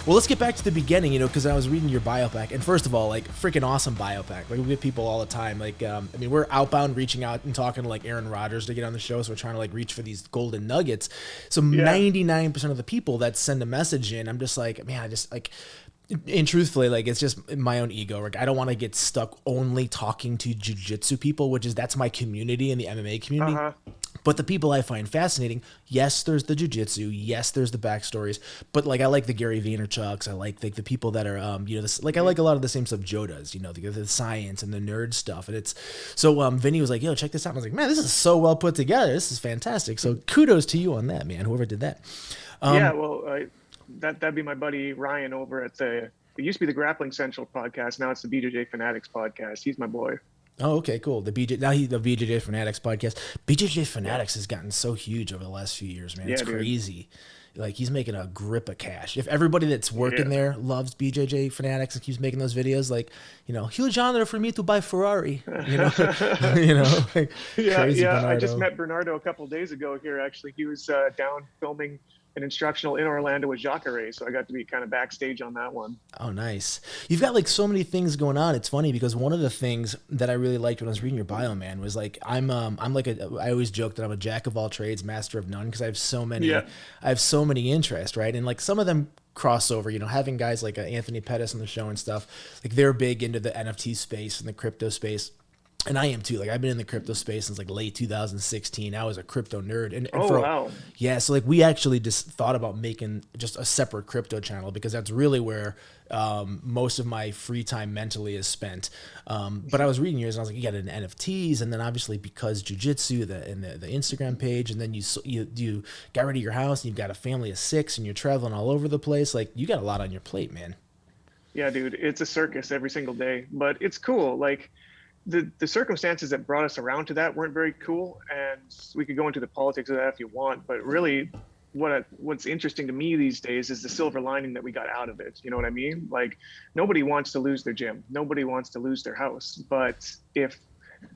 Well, let's get back to the beginning, because I was reading your bio pack, and first of all, like, freaking awesome bio pack. Like, we get people all the time. Like, we're outbound reaching out and talking to, like, Aaron Rodgers to get on the show, so we're trying to, like, reach for these golden nuggets. So 99% of the people that send a message in, I'm just like, man, I just, like... And truthfully, like, it's just my own ego. Like, I don't want to get stuck only talking to jiu-jitsu people, that's my community in the MMA community. But the people I find fascinating, yes, there's the jiu-jitsu, yes, there's the backstories, but like I like the Gary Vaynerchuks, I like the people that are this, like I like a lot of the same stuff Joe does, the science and the nerd stuff. And it's so Vinny was like, yo, check this out. And I was like, man, this is so well put together. This is fantastic. So kudos to you on that, man. Whoever did that. That'd be my buddy Ryan over at it used to be the Grappling Central podcast. Now it's the BJJ Fanatics podcast. He's my boy. Oh, okay, cool. The BJJ Fanatics podcast. BJJ Fanatics has gotten so huge over the last few years, man. It's crazy. Like, he's making a grip of cash. If everybody that's working there loves BJJ Fanatics and keeps making those videos, like, huge honor for me to buy Ferrari. Like, crazy Bernardo. I just met Bernardo a couple of days ago here. Actually, he was down filming an instructional in Orlando with Jacare, so I got to be kind of backstage on that one. Oh, nice. You've got like so many things going on. It's funny because one of the things that I really liked when I was reading your bio, man, was like I always joke that I'm a jack of all trades, master of none, because I have so many interests, right? And like some of them crossover, having guys like Anthony Pettis on the show and stuff, like they're big into the NFT space and the crypto space. And I am too. Like, I've been in the crypto space since like late 2016. I was a crypto nerd. And wow. Yeah. So like we actually just thought about making just a separate crypto channel because that's really where most of my free time mentally is spent. But I was reading yours and I was like, you got an NFTs, and then obviously Because Jiu-Jitsu, the Instagram page, and then you got rid of your house and you've got a family of 6 and you're traveling all over the place. Like, you got a lot on your plate, man. Yeah, dude, it's a circus every single day, but it's cool. Like, the circumstances that brought us around to that weren't very cool, and we could go into the politics of that if you want, but really what's interesting to me these days is the silver lining that we got out of it. You know what I mean? Like, nobody wants to lose their gym, nobody wants to lose their house, but if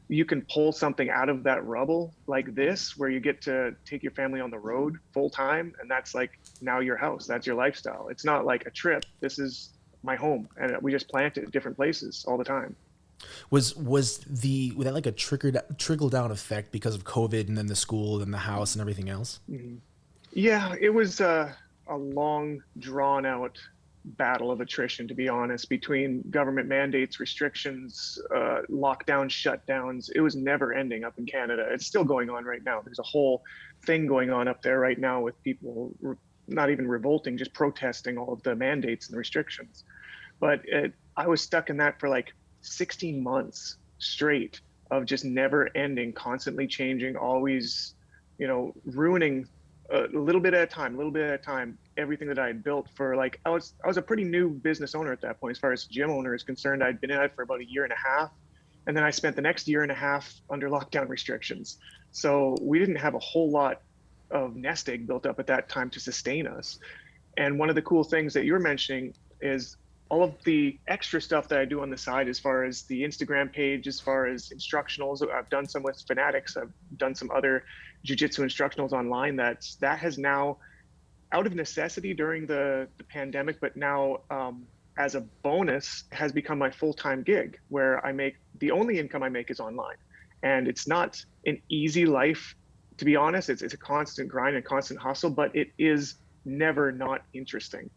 you can pull something out of that rubble like this, where you get to take your family on the road full time, and that's like now your house, that's your lifestyle. It's not like a trip, this is my home, and we just plant it at different places all the time. Was that like a trickle down effect because of COVID and then the school and the house and everything else? Mm-hmm. Yeah, it was a long, drawn out battle of attrition, to be honest, between government mandates, restrictions, lockdowns, shutdowns. It was never ending up in Canada. It's still going on right now. There's a whole thing going on up there right now with people not even revolting, just protesting all of the mandates and the restrictions. But I was stuck in that for like 16 months straight of just never ending, constantly changing, always, ruining a little bit at a time, everything that I had built for, like, I was a pretty new business owner at that point. As far as gym owner is concerned, I'd been in it for about 1.5 years. And then I spent the next 1.5 years under lockdown restrictions. So we didn't have a whole lot of nest egg built up at that time to sustain us. And one of the cool things that you're mentioning is all of the extra stuff that I do on the side, as far as the Instagram page, as far as instructionals. I've done some with Fanatics. I've done some other jiu-jitsu instructionals online. That has now, out of necessity during the pandemic, but now as a bonus, has become my full-time gig, where the only income I make is online. And it's not an easy life, to be honest. It's a constant grind and constant hustle, but it is never not interesting.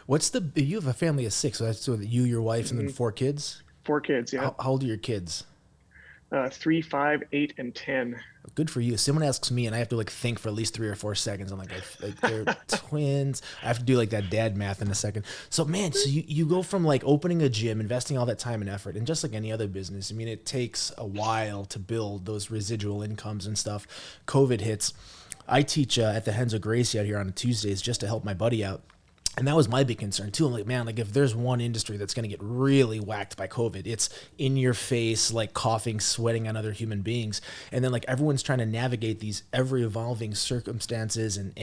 You have a family of 6, so that's you, your wife, and then 4 kids? 4 kids, yeah. How old are your kids? 3, 5, 8, and 10. Good for you. Someone asks me, and I have to think for at least 3 or 4 seconds. I'm like they're twins. I have to do that dad math in a second. So man, you go from opening a gym, investing all that time and effort, and just like any other business, I mean, it takes a while to build those residual incomes and stuff. COVID hits. I teach at the Henzo Gracie out here on Tuesdays just to help my buddy out. And that was my big concern too. I'm like, man, if there's one industry that's going to get really whacked by COVID, it's in your face, coughing, sweating on other human beings. And then everyone's trying to navigate these ever evolving circumstances and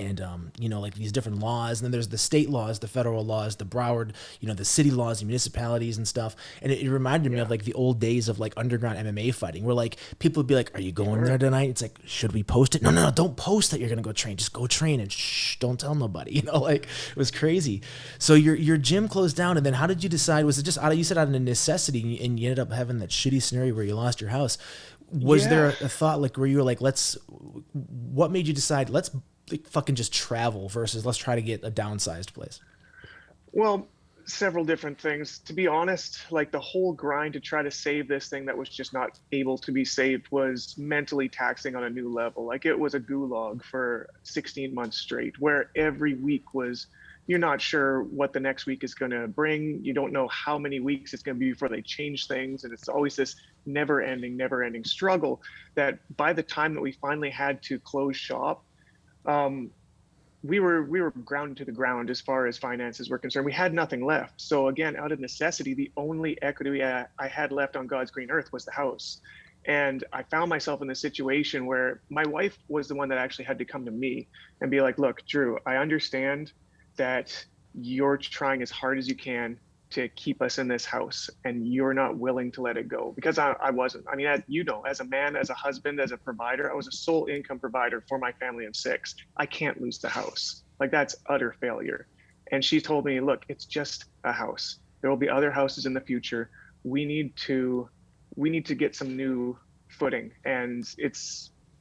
these different laws. And then there's the state laws, the federal laws, the Broward, the city laws, the municipalities and stuff. And it reminded me of the old days of underground MMA fighting, where people would be like, are you going there tonight? It's like, should we post it? No, don't post that you're going to go train. Just go train and shh, don't tell nobody. It was crazy crazy. So your gym closed down, and then how did you decide? Was it just you said out of necessity, and you ended up having that shitty scenario where you lost your house? Was there Yeah. a thought like where you were like, what made you decide let's like, fucking just travel versus let's try to get a downsized place? Well, several different things. To be honest, like the whole grind to try to save this thing that was just not able to be saved was mentally taxing on a new level. Like it was a gulag for 16 months straight, where every week was, you're not sure what the next week is going to bring. You don't know how many weeks it's going to be before they change things. And it's always this never ending struggle that by the time that we finally had to close shop, um, we were grounded to the ground as far as finances were concerned. We had nothing left. So again, out of necessity, the only equity I had left on God's green earth was the house. And I found myself in this situation where my wife was the one that actually had to come to me and be like, look, Drew, I understand that you're trying as hard as you can to keep us in this house and you're not willing to let it go, because I wasn't. I mean, as a man, as a husband, as a provider, I was a sole income provider for my family of six. I can't lose the house. Like that's utter failure. And she told me, look, it's just a house. There will be other houses in the future. We need to get some new footing, and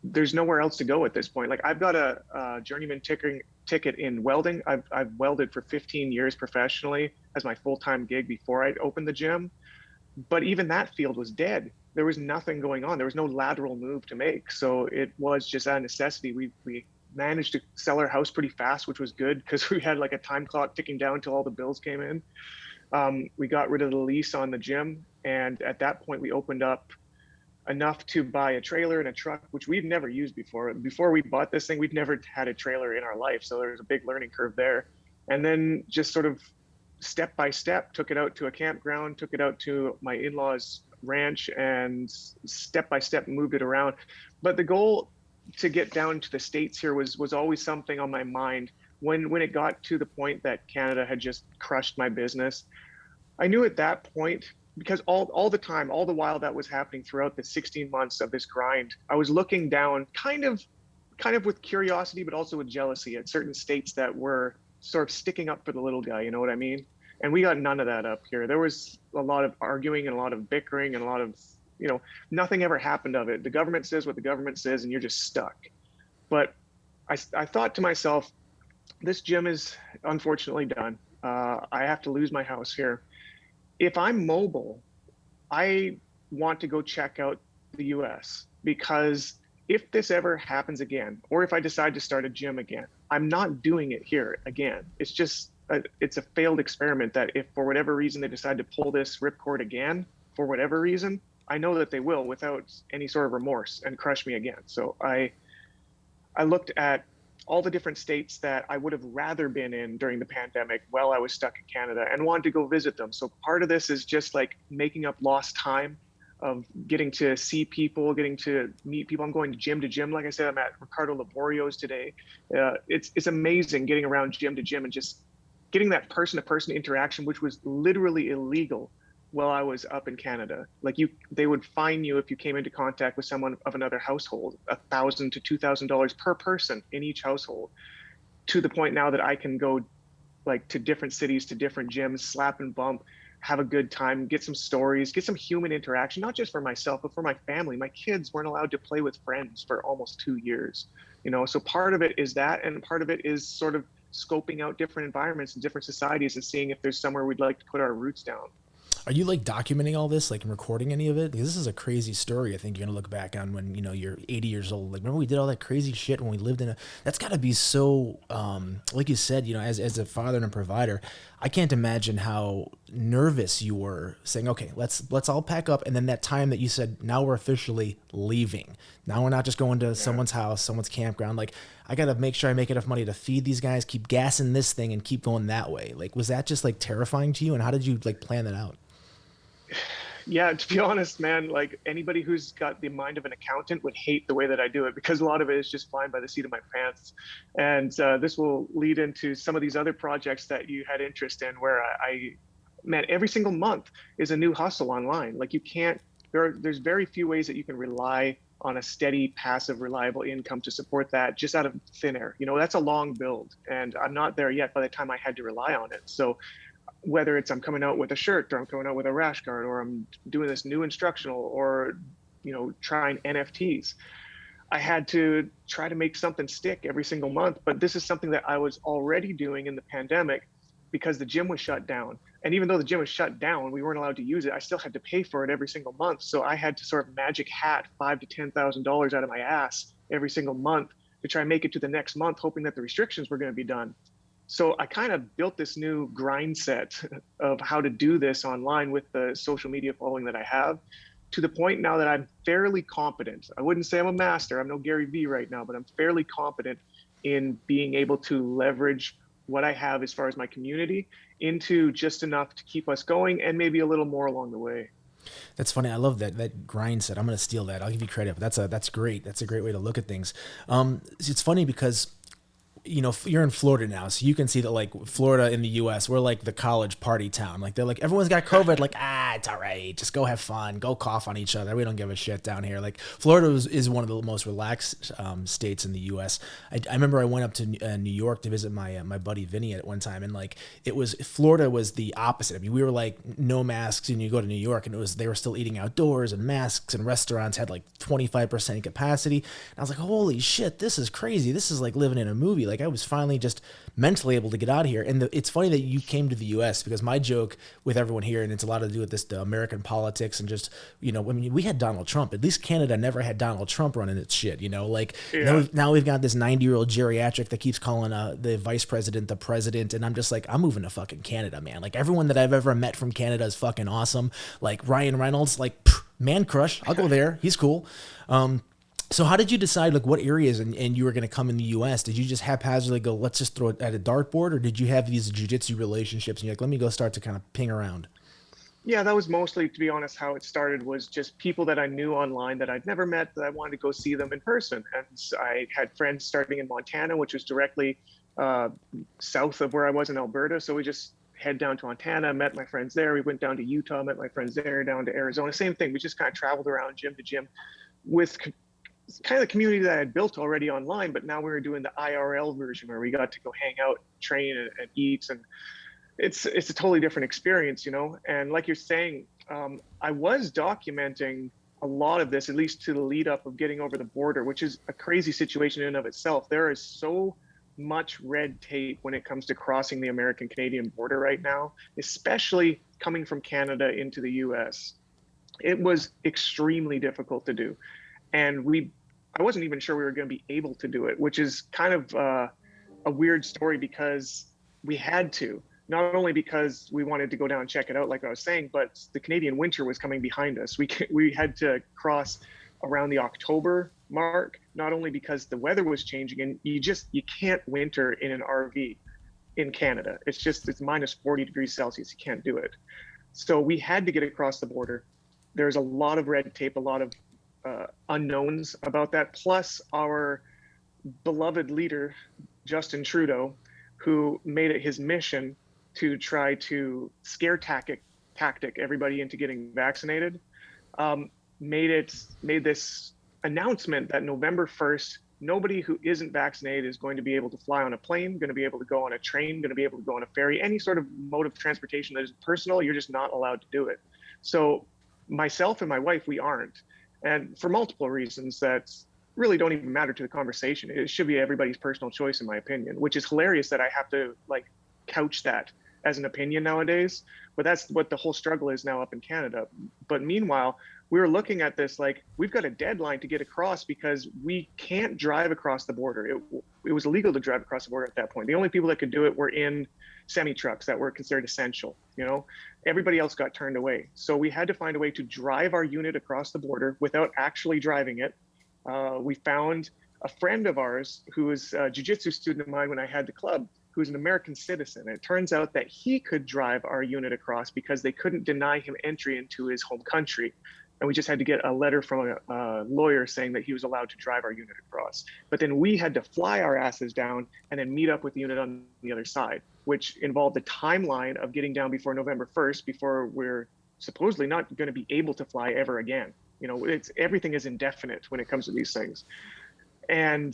there's nowhere else to go at this point. Like I've got a journeyman ticket in welding. I've welded for 15 years professionally as my full-time gig before I opened the gym. But even that field was dead. There was nothing going on. There was no lateral move to make. So it was just a necessity. We managed to sell our house pretty fast, which was good because we had like a time clock ticking down until all the bills came in. We got rid of the lease on the gym. And at that point, we opened up enough to buy a trailer and a truck, which we've never used before. Before we bought this thing, we'd never had a trailer in our life. So there's a big learning curve there. And then just sort of step by step, took it out to a campground, took it out to my in-laws' ranch, and step by step moved it around. But the goal to get down to the States here was always something on my mind. When it got to the point that Canada had just crushed my business, I knew at that point, because all the time, all the while that was happening throughout the 16 months of this grind, I was looking down kind of with curiosity, but also with jealousy at certain states that were sort of sticking up for the little guy, you know what I mean? And we got none of that up here. There was a lot of arguing and a lot of bickering and a lot of, nothing ever happened of it. The government says what the government says and you're just stuck. But I thought to myself, this gym is unfortunately done. I have to lose my house here. If I'm mobile, I want to go check out the US, because if this ever happens again, or if I decide to start a gym again, I'm not doing it here again. It's just, it's a failed experiment that if for whatever reason they decide to pull this ripcord again, for whatever reason, I know that they will without any sort of remorse and crush me again. So I looked at all the different states that I would have rather been in during the pandemic while I was stuck in Canada and wanted to go visit them. So part of this is just like making up lost time of getting to see people, getting to meet people. I'm going gym to gym. Like I said, I'm at Ricardo Laborio's today. It's amazing getting around gym to gym and just getting that person-to-person interaction, which was literally illegal while I was up in Canada. Like they would fine you if you came into contact with someone of another household, $1,000 to $2,000 per person in each household. To the point now that I can go like to different cities, to different gyms, slap and bump, have a good time, get some stories, get some human interaction, not just for myself, but for my family. My kids weren't allowed to play with friends for almost 2 years, so part of it is that, and part of it is sort of scoping out different environments and different societies and seeing if there's somewhere we'd like to put our roots down. Are you like documenting all this, like recording any of it? Because this is a crazy story. I think you're gonna look back on when you're 80 years old. Like, remember we did all that crazy shit when we lived in a. That's got to be so. Like you said, as a father and a provider, I can't imagine how nervous you were saying, okay, let's all pack up, and then that time that you said, now we're officially leaving. Now we're not just going to someone's house, someone's campground. Like, I got to make sure I make enough money to feed these guys, keep gassing this thing, and keep going that way. Like, was that just like terrifying to you? And how did you like plan that out? Yeah, to be honest, man, like anybody who's got the mind of an accountant would hate the way that I do it, because a lot of it is just flying by the seat of my pants. And this will lead into some of these other projects that you had interest in, where man, every single month is a new hustle online. Like you can't, there's very few ways that you can rely on a steady, passive, reliable income to support that just out of thin air. You know, that's a long build, and I'm not there yet by the time I had to rely on it. So whether it's I'm coming out with a shirt, or I'm coming out with a rash guard, or I'm doing this new instructional, or, you know, trying NFTs, I had to try to make something stick every single month. But this is something that I was already doing in the pandemic because the gym was shut down. And even though the gym was shut down, we weren't allowed to use it. I still had to pay for it every single month. So I had to sort of magic hat $5,000 to $10,000 out of my ass every single month to try and make it to the next month, hoping that the restrictions were going to be done. So I kind of built this new grind set of how to do this online with the social media following that I have, to the point now that I'm fairly competent. I wouldn't say I'm a master. I'm no Gary Vee right now, but I'm fairly competent in being able to leverage what I have as far as my community into just enough to keep us going, and maybe a little more along the way. That's funny. I love that grind set. I'm going to steal that. I'll give you credit, but that's great. That's a great way to look at things. It's funny because, you know, you're in Florida now, so you can see that, like, Florida in the U.S., we're like the college party town. Like, they're like, everyone's got COVID. Like, it's all right. Just go have fun. Go cough on each other. We don't give a shit down here. Like, Florida is one of the most relaxed states in the U.S. I remember I went up to New York to visit my buddy Vinny at one time, and like, Florida was the opposite. I mean, we were like no masks, and you go to New York, and they were still eating outdoors, and masks, and restaurants had like 25% capacity. And I was like, holy shit, this is crazy. This is like living in a movie. Like, I was finally just mentally able to get out of here. And it's funny that you came to the U.S. because my joke with everyone here, and it's a lot to do with the American politics and just, you know, I mean, we had Donald Trump. At least Canada never had Donald Trump running its shit, you know? Like, Yeah. now we've got this 90-year-old geriatric that keeps calling the vice president the president. And I'm just like, I'm moving to fucking Canada, man. Like, everyone that I've ever met from Canada is fucking awesome. Like, Ryan Reynolds, like, man crush. I'll go there. He's cool. So how did you decide, like, what areas and you were going to come in the U.S.? Did you just haphazardly go, let's just throw it at a dartboard, or did you have these jiu-jitsu relationships and you're like, let me go start to kind of ping around? Yeah, that was mostly, to be honest, how it started, was just people that I knew online that I'd never met, that I wanted to go see them in person. And I had friends starting in Montana, which was directly south of where I was in Alberta. So we just head down to Montana, met my friends there. We went down to Utah, met my friends there, down to Arizona. Same thing. We just kind of traveled around gym to gym with kind of the community that I had built already online, but now we were doing the IRL version where we got to go hang out, train, and eat, and it's a totally different experience, you know. And like you're saying, I was documenting a lot of this, at least to the lead up of getting over the border, which is a crazy situation in and of itself. There is so much red tape when it comes to crossing the American-Canadian border right now, especially coming from Canada into the US. It was extremely difficult to do. And I wasn't even sure we were going to be able to do it, which is kind of a weird story, because we had to, not only because we wanted to go down and check it out, like I was saying, but the Canadian winter was coming behind us. We had to cross around the October mark, not only because the weather was changing, and you can't winter in an RV in Canada. It's minus 40 degrees Celsius. You can't do it. So we had to get across the border. There's a lot of red tape, a lot of unknowns about that, plus our beloved leader Justin Trudeau, who made it his mission to try to scare tactic everybody into getting vaccinated. Made this announcement that November 1st, nobody who isn't vaccinated is going to be able to fly on a plane, going to be able to go on a train, going to be able to go on a ferry, any sort of mode of transportation that is personal. You're just not allowed to do it. So myself and my wife, we aren't. And for multiple reasons that really don't even matter to the conversation. It should be everybody's personal choice, in my opinion, which is hilarious that I have to like couch that as an opinion nowadays. But that's what the whole struggle is now up in Canada. But meanwhile, we were looking at this like, we've got a deadline to get across because we can't drive across the border. It was illegal to drive across the border at that point. The only people that could do it were in semi trucks that were considered essential. You know, everybody else got turned away. So we had to find a way to drive our unit across the border without actually driving it. We found a friend of ours who was a jiu-jitsu student of mine when I had the club, who's an American citizen. And it turns out that he could drive our unit across because they couldn't deny him entry into his home country. And we just had to get a letter from a lawyer saying that he was allowed to drive our unit across. But then we had to fly our asses down and then meet up with the unit on the other side, which involved the timeline of getting down before November 1st, before we're supposedly not going to be able to fly ever again. You know, everything is indefinite when it comes to these things. And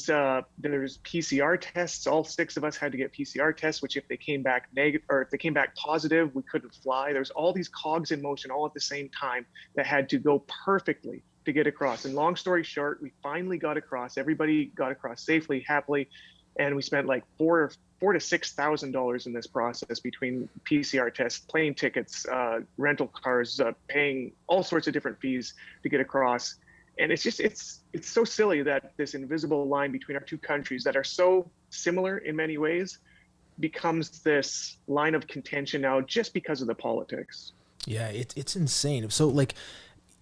there's PCR tests. All 6 of us had to get PCR tests, which if they came back negative or if they came back positive, we couldn't fly. There's all these cogs in motion all at the same time that had to go perfectly to get across. And long story short, we finally got across. Everybody got across safely, happily. And we spent like $4,000 to $6,000 in this process between PCR tests, plane tickets, rental cars, paying all sorts of different fees to get across. And it's just, it's so silly that this invisible line between our two countries that are so similar in many ways becomes this line of contention now just because of the politics. Yeah, it's insane. So like,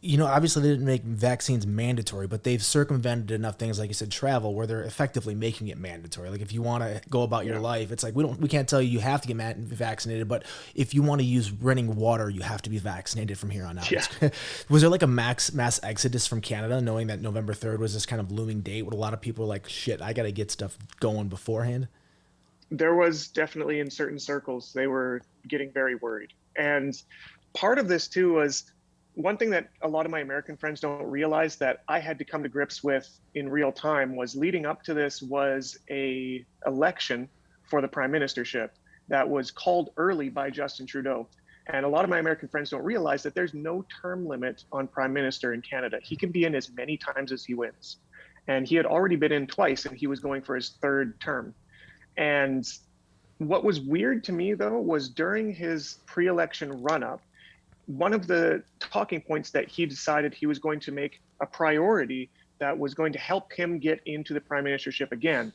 you know, obviously they didn't make vaccines mandatory, but they've circumvented enough things, like you said, travel, where they're effectively making it mandatory. Like if you want to go about your life, it's like we can't tell you have to get vaccinated, but if you want to use running water, you have to be vaccinated from here on out. Yeah. Was there like a mass exodus from Canada, knowing that November 3rd was this kind of looming date? With a lot of people like, shit, I got to get stuff going beforehand. There was definitely, in certain circles, they were getting very worried. And part of this too was, one thing that a lot of my American friends don't realize that I had to come to grips with in real time was, leading up to this was a election for the prime ministership that was called early by Justin Trudeau. And a lot of my American friends don't realize that there's no term limit on prime minister in Canada. He can be in as many times as he wins. And he had already been in twice, and he was going for his 3rd term. And what was weird to me, though, was during his pre-election run-up, one of the talking points that he decided he was going to make a priority that was going to help him get into the prime ministership again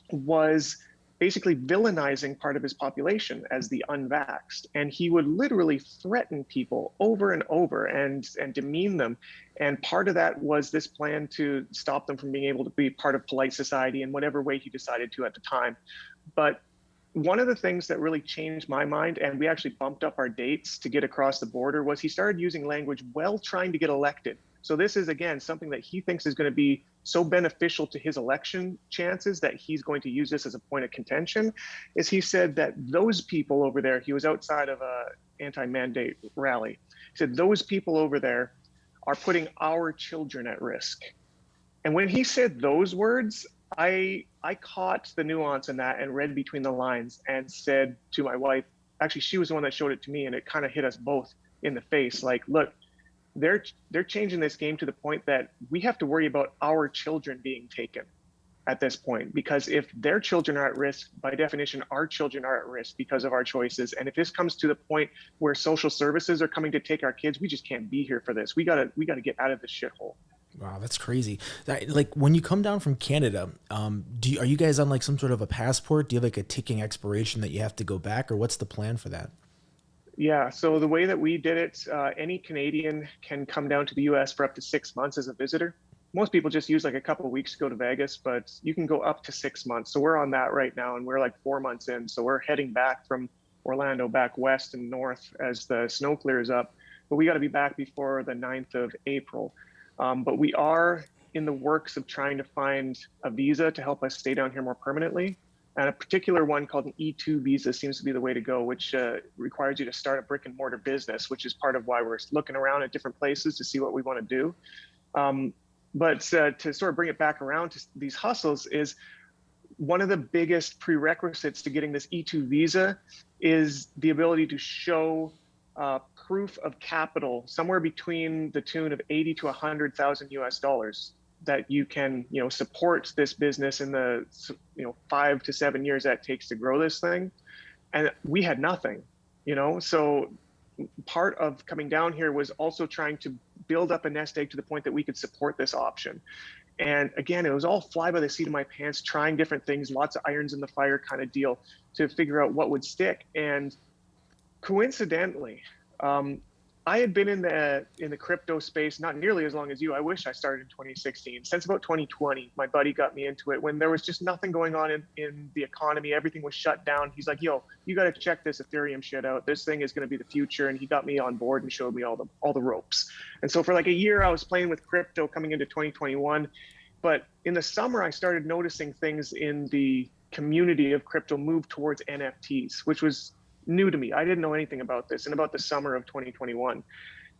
was basically villainizing part of his population as the unvaxxed. And he would literally threaten people over and over and demean them. And part of that was this plan to stop them from being able to be part of polite society in whatever way he decided to at the time. But one of the things that really changed my mind, and we actually bumped up our dates to get across the border, was he started using language while trying to get elected. So this is, again, something that he thinks is going to be so beneficial to his election chances that he's going to use this as a point of contention. Is he said that those people over there, he was outside of a anti-mandate rally. He said, those people over there are putting our children at risk. And when he said those words, I caught the nuance in that and read between the lines and said to my wife, actually, she was the one that showed it to me, and it kind of hit us both in the face. Like, look, they're changing this game to the point that we have to worry about our children being taken at this point, because if their children are at risk, by definition, our children are at risk because of our choices. And if this comes to the point where social services are coming to take our kids, we just can't be here for this. We gotta get out of this shithole. Wow, that's crazy. Like when you come down from Canada, are you guys on like some sort of a passport? Do you have like a ticking expiration that you have to go back, or what's the plan for that? Yeah, so the way that we did it, any Canadian can come down to the US for up to 6 months as a visitor. Most people just use like a couple of weeks to go to Vegas, but you can go up to 6 months. So we're on that right now, and we're like 4 months in. So we're heading back from Orlando back west and north as the snow clears up. But we got to be back before the 9th of April. But we are in the works of trying to find a visa to help us stay down here more permanently. And a particular one called an E2 visa seems to be the way to go, which requires you to start a brick and mortar business, which is part of why we're looking around at different places to see what we want to do. But to sort of bring it back around to these hustles, is one of the biggest prerequisites to getting this E2 visa is the ability to show proof of capital somewhere between the tune of 80 to 100,000 US dollars that you can, support this business in the, 5 to 7 years that it takes to grow this thing. And we had nothing, so part of coming down here was also trying to build up a nest egg to the point that we could support this option. And again, it was all fly by the seat of my pants, trying different things, lots of irons in the fire kind of deal to figure out what would stick. And coincidentally, I had been in the crypto space not nearly as long as you. I wish I started in 2016. Since about 2020, my buddy got me into it when there was just nothing going on in the economy. Everything was shut down. He's like, yo, you got to check this Ethereum shit out. This thing is going to be the future. And he got me on board and showed me all the ropes. And so for like a year, I was playing with crypto coming into 2021. But in the summer, I started noticing things in the community of crypto move towards NFTs, which was new to me. I didn't know anything about this in about the summer of 2021.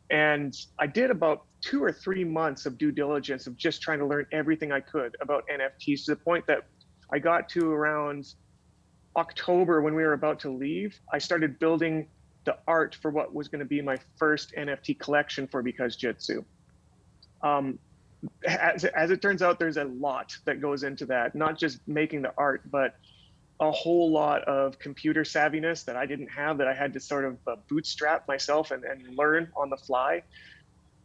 And I did about 2 or 3 months of due diligence of just trying to learn everything I could about NFTs, to the point that I got to around October, when we were about to leave. I started building the art for what was going to be my first NFT collection for Because Jitsu. Um, as it turns out, there's a lot that goes into that, not just making the art, but a whole lot of computer savviness that I didn't have, that I had to sort of bootstrap myself and learn on the fly.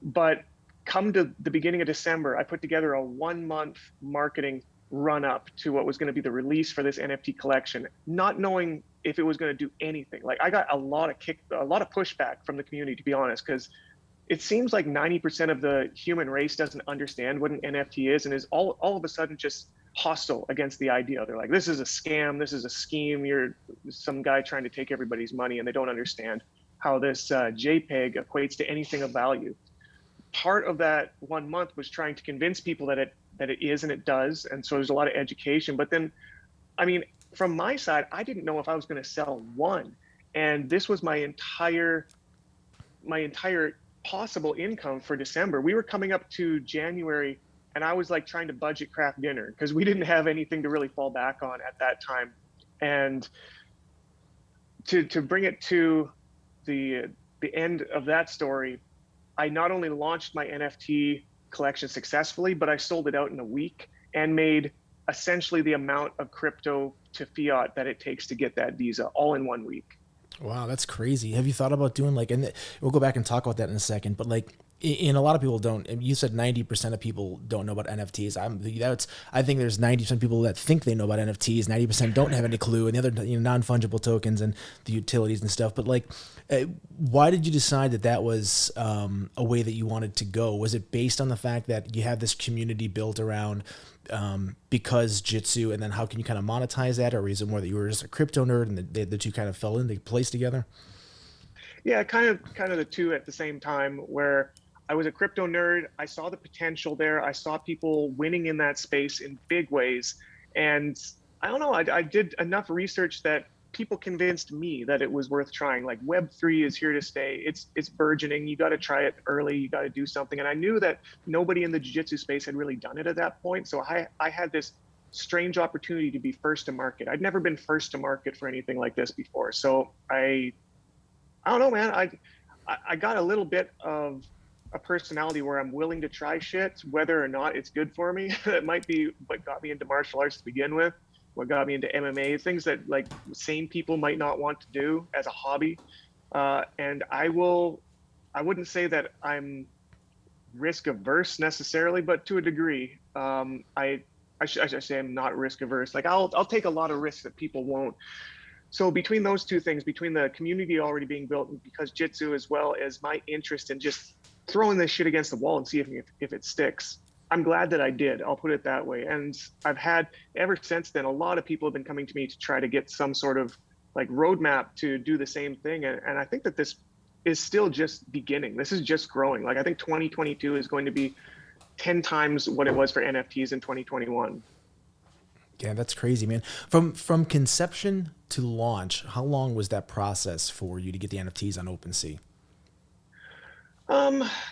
But come to the beginning of December, I put together a 1 month marketing run up to what was going to be the release for this NFT collection, not knowing if it was going to do anything. Like, I got a lot of pushback from the community, to be honest, because it seems like 90% of the human race doesn't understand what an NFT is, and is all of a sudden just hostile against the idea. They're like, this is a scam, this is a scheme, you're some guy trying to take everybody's money, and they don't understand how this JPEG equates to anything of value. Part of that 1 month was trying to convince people that it is and it does, and so there's a lot of education. But then, I mean, from my side, I didn't know if I was going to sell one, and this was my entire possible income for December. We were coming up to January, and I was like trying to budget craft dinner because we didn't have anything to really fall back on at that time. And to bring it to the end of that story, I not only launched my NFT collection successfully, but I sold it out in a week and made essentially the amount of crypto to fiat that it takes to get that visa, all in 1 week. Wow, that's crazy. Have you thought about doing like, and we'll go back and talk about that in a second, but like, in a lot of people don't, and you said 90% of people don't know about NFTs. I think there's 90% of people that think they know about NFTs, 90% don't have any clue, and the other, non-fungible tokens and the utilities and stuff. But like, why did you decide that was a way that you wanted to go? Was it based on the fact that you have this community built around Because Jitsu, and then how can you kind of monetize that? Or is it more that you were just a crypto nerd and the two kind of fell into place together? Yeah, kind of the two at the same time, where I was a crypto nerd. I saw the potential there. I saw people winning in that space in big ways. And I don't know, I did enough research that people convinced me that it was worth trying. Like, Web3 is here to stay. It's burgeoning. You got to try it early. You got to do something. And I knew that nobody in the jiu-jitsu space had really done it at that point. So I had this strange opportunity to be first to market. I'd never been first to market for anything like this before. So I don't know, man. I got a little bit of a personality where I'm willing to try shit, whether or not it's good for me. It might be what got me into martial arts to begin with, what got me into MMA, things that like sane people might not want to do as a hobby. And I wouldn't say that I'm risk averse necessarily, but to a degree, I should say I'm not risk averse. Like, I'll take a lot of risks that people won't. So between those two things, between the community already being built and Because Jitsu, as well as my interest in just throwing this shit against the wall and see if it sticks, I'm glad that I did. I'll put it that way. And I've had, ever since then, a lot of people have been coming to me to try to get some sort of like roadmap to do the same thing. And I think that this is still just beginning. This is just growing. Like, I think 2022 is going to be 10 times what it was for NFTs in 2021. Yeah, that's crazy, man. From conception to launch, how long was that process for you to get the NFTs on OpenSea?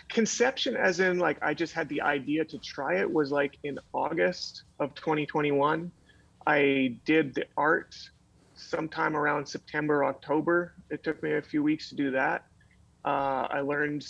Conception, as in like I just had the idea to try it, was like in August of 2021. I did the art sometime around September, October. It took me a few weeks to do that. I learned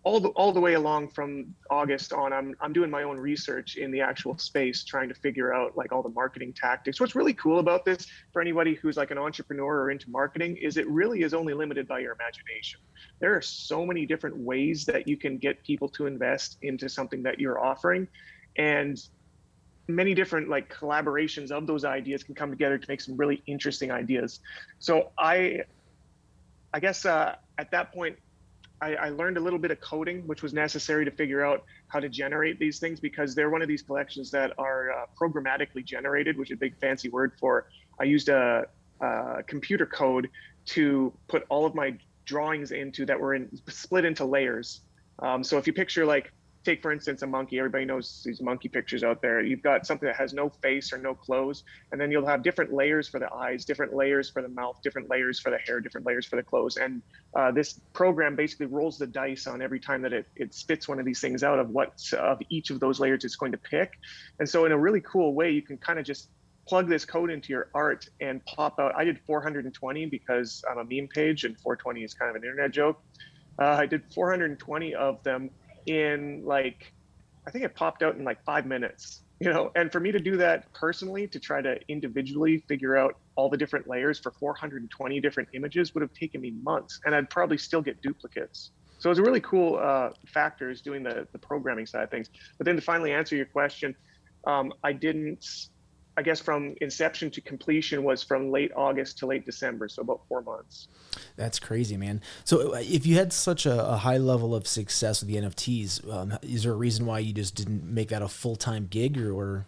all the way along from August on. I'm doing my own research in the actual space, trying to figure out like all the marketing tactics. What's really cool about this, for anybody who's like an entrepreneur or into marketing, is it really is only limited by your imagination. There are so many different ways that you can get people to invest into something that you're offering, and many different like collaborations of those ideas can come together to make some really interesting ideas. So I guess at that point, I learned a little bit of coding, which was necessary to figure out how to generate these things, because they're one of these collections that are programmatically generated, which is a big fancy word for. I used a computer code to put all of my drawings into that were split into layers. So if you picture like take for instance a monkey. Everybody knows these monkey pictures out there. You've got something that has no face or no clothes, and then you'll have different layers for the eyes, different layers for the mouth, different layers for the hair, different layers for the clothes. And this program basically rolls the dice on every time that it spits one of these things out of what of each of those layers it's going to pick. And so in a really cool way, you can kind of just plug this code into your art and pop out. I did 420 because I'm a meme page, and 420 is kind of an internet joke. I did 420 of them in like, I think it popped out in like 5 minutes, you know. And for me to do that personally, to try to individually figure out all the different layers for 420 different images would have taken me months, and I'd probably still get duplicates. So it's a really cool factors doing the programming side of things. But then to finally answer your question, I guess from inception to completion was from late August to late December, so about 4 months. That's crazy, man. So if you had such a high level of success with the NFTs, is there a reason why you just didn't make that a full-time gig or?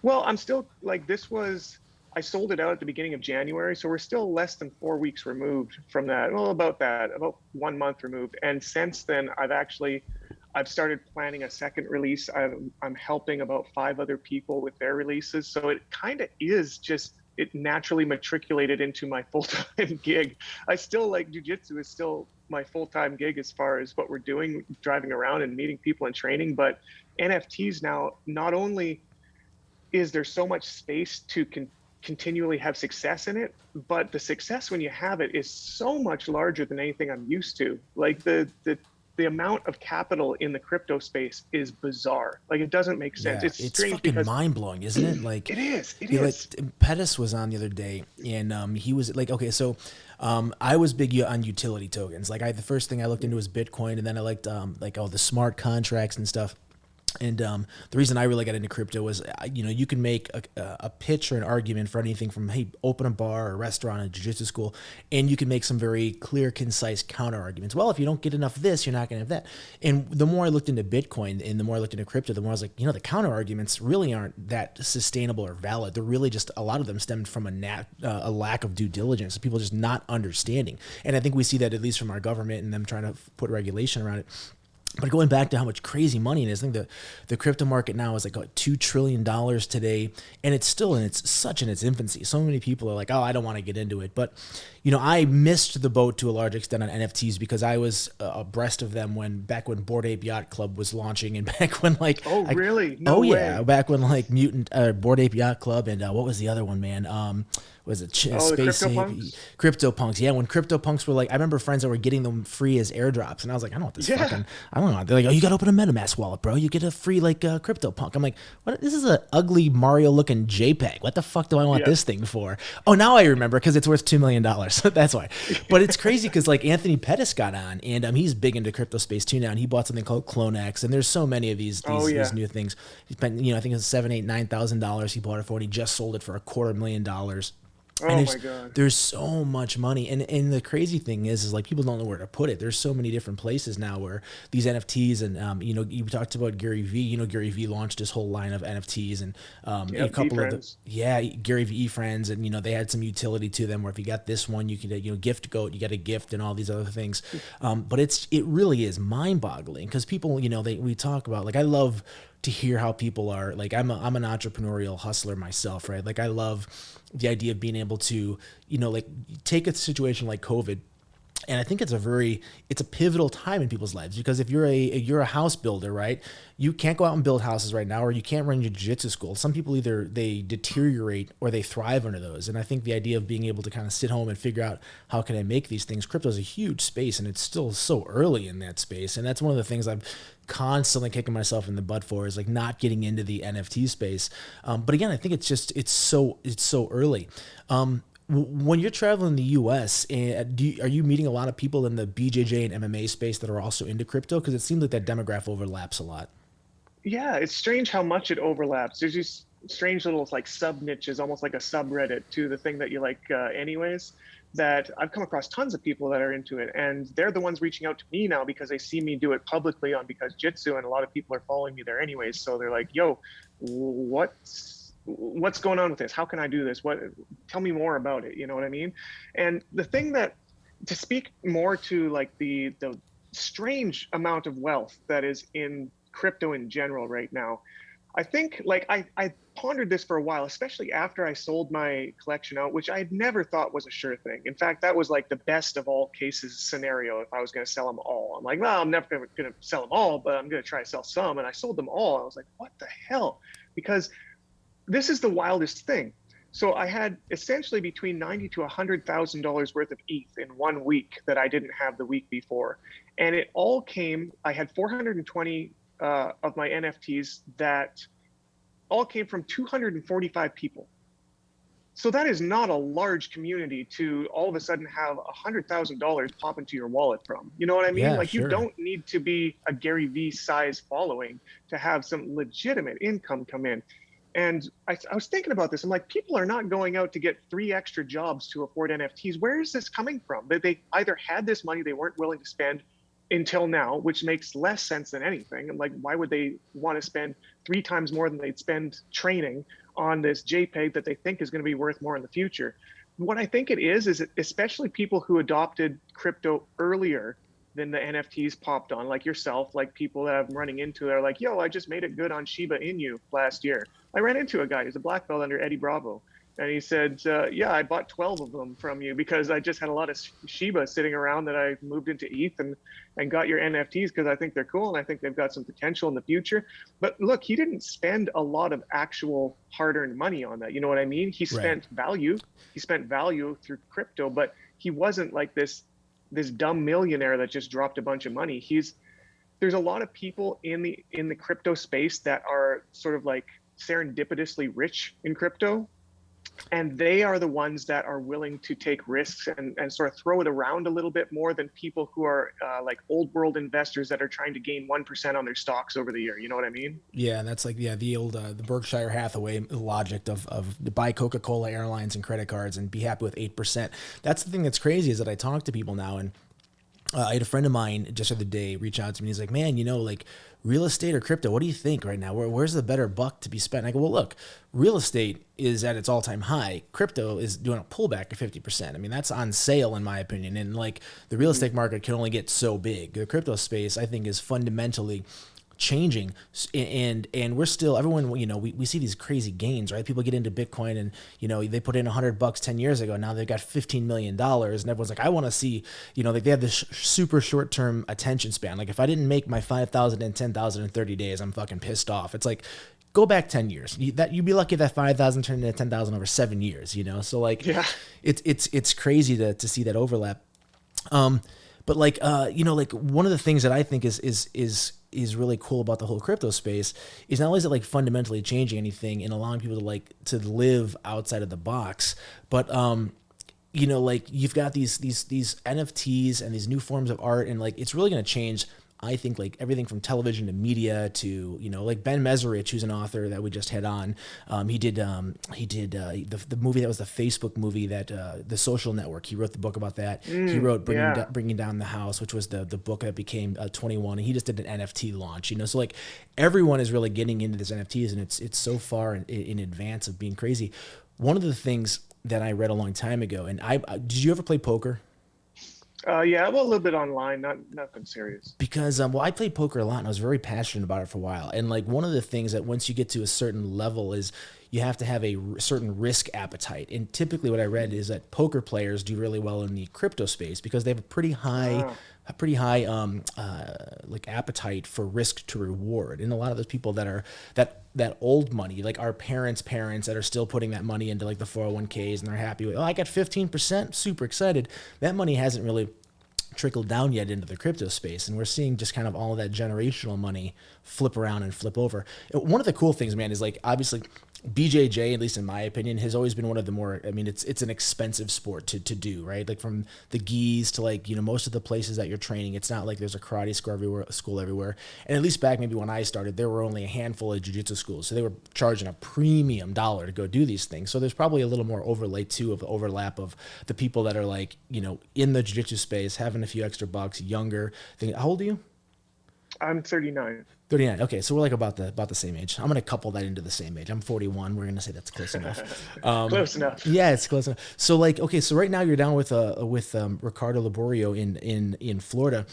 Well, I'm still like, I sold it out at the beginning of January, so we're still less than 4 weeks removed from that. Well, about 1 month removed. And since then, I've started planning a second release. I'm helping about 5 other people with their releases. So it kind of is just, it naturally matriculated into my full-time gig. I still like jiu-jitsu is still my full-time gig as far as what we're doing, driving around and meeting people and training. But NFTs now, not only is there so much space to continually have success in it, but the success when you have it is so much larger than anything I'm used to. Like the amount of capital in the crypto space is bizarre. Like, it doesn't make sense. Yeah, it's it's strange fucking because mind blowing, isn't it? Like it is. Like Pettis was on the other day, and he was like, okay, so I was big on utility tokens. Like the first thing I looked into was Bitcoin, and then I liked like all the smart contracts and stuff. And the reason I really got into crypto was, you can make a pitch or an argument for anything from, hey, open a bar or a restaurant, a jiu-jitsu school, and you can make some very clear, concise counter arguments. Well, if you don't get enough of this, you're not going to have that. And the more I looked into Bitcoin and the more I looked into crypto, the more I was like, the counter arguments really aren't that sustainable or valid. They're really just, a lot of them stemmed from a lack of due diligence, people just not understanding. And I think we see that at least from our government and them trying to put regulation around it. But going back to how much crazy money it is, I think the crypto market now is like $2 trillion today, and it's still in its infancy. So many people are like, oh, I don't want to get into it. But, I missed the boat to a large extent on NFTs because I was abreast of them back when Bored Ape Yacht Club was launching, and back when really? No way. Back when Mutant Bored Ape Yacht Club and what was the other one, man? Was it Space CryptoPunks? Yeah, when CryptoPunks were like, I remember friends that were getting them free as airdrops, and I was like, I don't want this fucking, I don't know. They're like, oh, you got to open a MetaMask wallet, bro. You get a free CryptoPunk. I'm like, what? This is an ugly Mario looking JPEG. What the fuck do I want this thing for? Oh, now I remember, because it's worth $2 million. That's why. But it's crazy because Anthony Pettis got on, and he's big into crypto space too now, and he bought something called CloneX, and there's so many of these new things. He spent, I think it was $7,000, $9,000 he bought it for, and he just sold it for $250,000. Oh my God. There's so much money. And the crazy thing is like people don't know where to put it. There's so many different places now where these NFTs and, you talked about Gary Vee, Gary Vee launched his whole line of NFTs and a couple of Gary Vee friends. And, they had some utility to them where if you got this one, you could, gift goat, you get a gift and all these other things. But it really is mind boggling because people, we talk about, like, I love to hear how people are like, I'm an entrepreneurial hustler myself, right? Like I love the idea of being able to, take a situation like COVID. And I think it's a pivotal time in people's lives because if you're a house builder, right, you can't go out and build houses right now, or you can't run your jiu-jitsu school. Some people either they deteriorate or they thrive under those. And I think the idea of being able to kind of sit home and figure out how can I make these things, crypto is a huge space and it's still so early in that space. And that's one of the things I've constantly kicking myself in the butt for is like not getting into the NFT space. But again, I think it's so early. When you're traveling the U.S., are you meeting a lot of people in the BJJ and MMA space that are also into crypto? Because it seems like that demographic overlaps a lot. Yeah, it's strange how much it overlaps. There's these strange little like sub niches, almost like a subreddit to the thing that you like anyways, that I've come across tons of people that are into it. And they're the ones reaching out to me now because they see me do it publicly on Because Jitsu, and a lot of people are following me there anyways. So they're like, yo, what's going on with this? How can I do this? Tell me more about it. You know what I mean? And the thing that, to speak more to like the strange amount of wealth that is in crypto in general right now. I think like I pondered this for a while, especially after I sold my collection out, which I had never thought was a sure thing. In fact, that was like the best of all cases scenario if I was going to sell them all. I'm like, well, I'm never going to sell them all, but I'm going to try to sell some. And I sold them all. I was like, what the hell? Because this is the wildest thing. So I had essentially between $90,000 to $100,000 worth of ETH in 1 week that I didn't have the week before. And it all came, I had 420 of my NFTs that all came from 245 people. So that is not a large community to all of a sudden have $100,000 pop into your wallet from. You know what I mean? Yeah, Like sure. you don't need to be a Gary Vee size following to have some legitimate income come in. And I was thinking about this. I'm like, people are not going out to get 3 extra jobs to afford NFTs. Where is this coming from? They either had this money they weren't willing to spend until now, which makes less sense than anything. I'm like, why would they want to spend 3 times more than they'd spend training on this JPEG that they think is going to be worth more in the future? What I think it is especially people who adopted crypto earlier than the NFTs popped on, like yourself, like people that I'm running into, they're like, yo, I just made it good on Shiba Inu last year. I ran into a guy who's a black belt under Eddie Bravo. And he said, yeah, I bought 12 of them from you because I just had a lot of Shiba sitting around that I moved into ETH and got your NFTs because I think they're cool and I think they've got some potential in the future. But look, he didn't spend a lot of actual hard-earned money on that. You know what I mean? He spent value. He spent value through crypto, but he wasn't like this dumb millionaire that just dropped a bunch of money. There's a lot of people in the crypto space that are sort of like serendipitously rich in crypto. And they are the ones that are willing to take risks and sort of throw it around a little bit more than people who are like old world investors that are trying to gain 1% on their stocks over the year. You know what I mean? Yeah, and that's like the old the Berkshire Hathaway logic of buy Coca-Cola Airlines and credit cards and be happy with 8%. That's the thing that's crazy is that I talk to people now, and I had a friend of mine just the other day reach out to me. He's like, man, like real estate or crypto, what do you think right now? Where's the better buck to be spent? And I go, well, look, real estate is at its all-time high. Crypto is doing a pullback of 50%. I mean, that's on sale in my opinion. And like the real estate market can only get so big. The crypto space, I think, is fundamentally changing, and we're still, everyone, we see these crazy gains, right? People get into Bitcoin and they put in $100 10 years ago, now they've got $15 million, and everyone's like, I want to see, like they have this super short-term attention span. Like if I didn't make my 5,000 and 10,000 in 30 days, I'm fucking pissed off. It's like, go back 10 years. You'd be lucky if that 5,000 turned into 10,000 over 7 years, So like, yeah, it's crazy to see that overlap. But like, like one of the things that I think is really cool about the whole crypto space is not only is it like fundamentally changing anything and allowing people to live outside of the box, but like you've got these NFTs and these new forms of art, and like it's really going to change, I think, like everything from television to media to, like Ben Mesrich, who's an author that we just had on. He did the movie that was the Facebook movie that The Social Network. He wrote the book about that. He wrote Bringing Down the House, which was the book that became 21. And he just did an NFT launch. So like everyone is really getting into this NFTs, and it's so far in advance of being crazy. One of the things that I read a long time ago, and did you ever play poker? Yeah, well, a little bit online, nothing serious. Because, I played poker a lot and I was very passionate about it for a while. And like one of the things that once you get to a certain level is you have to have a certain risk appetite. And typically what I read is that poker players do really well in the crypto space because they have a pretty high like appetite for risk to reward. And a lot of those people that are that old money, like our parents that are still putting that money into like the 401ks and they're happy with, I got 15%, super excited. That money hasn't really trickled down yet into the crypto space, and we're seeing just kind of all of that generational money flip around and flip over. One of the cool things, man, is like obviously BJJ, at least in my opinion, has always been one of the more, I mean, it's an expensive sport to do, right? Like from the gis to like, most of the places that you're training, it's not like there's a karate school everywhere. And at least back maybe when I started, there were only a handful of jiu-jitsu schools. So they were charging a premium dollar to go do these things. So there's probably a little more overlap of the people that are like, in the jiu-jitsu space, having a few extra bucks, younger. How old are you? I'm 39. 39. Okay, so we're like about the same age. I'm gonna couple that into the same age. I'm 41. We're gonna say that's close enough. Close enough. Yeah, it's close enough. So like, okay, so right now you're down with Ricardo Laborio in Florida.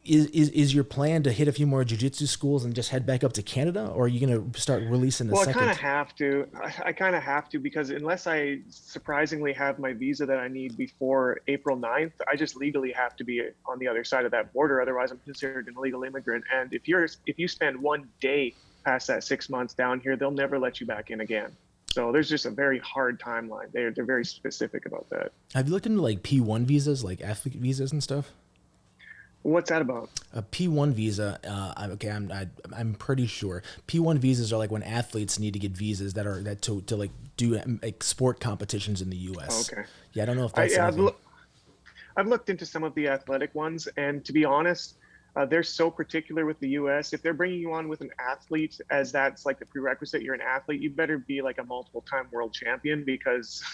Is your plan to hit a few more jiu-jitsu schools and just head back up to Canada, or are you going to start releasing the Well, I second? kind of have to. I kind of have to, because unless I surprisingly have my visa that I need before April 9th, I just legally have to be on the other side of that border. Otherwise, I'm considered an illegal immigrant. And if you spend one day past that 6 months down here, they'll never let you back in again. So there's just a very hard timeline. They're very specific about that. Have you looked into like P1 visas, like athlete visas and stuff? What's that about? A P1 visa, I'm pretty sure P1 visas are like when athletes need to get visas to like do like sport competitions in the U.S. Okay. Yeah, I don't know if that's I've looked into some of the athletic ones, and to be honest, they're so particular with the U.S. If they're bringing you on with an athlete, as that's like the prerequisite, you're an athlete, you better be like a multiple-time world champion, because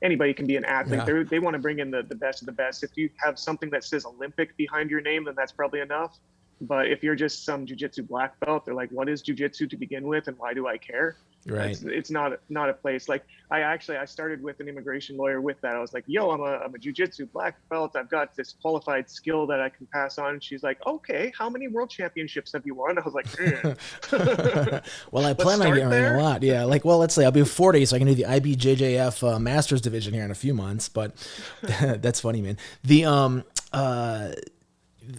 anybody can be an athlete. Yeah. They want to bring in the best of the best. If you have something that says Olympic behind your name, then that's probably enough. But if you're just some jiu-jitsu black belt, they're like, what is jiu-jitsu to begin with, and why do I care? Right. It's not a place. Like I started with an immigration lawyer with that. I was like, yo, I'm a jiu-jitsu black belt. I've got this qualified skill that I can pass on. And she's like, okay, how many world championships have you won? I was like, well, I plan on getting a lot. Yeah. Like, well, let's say I'll be 40, so I can do the IBJJF Masters division here in a few months, but that's funny, man.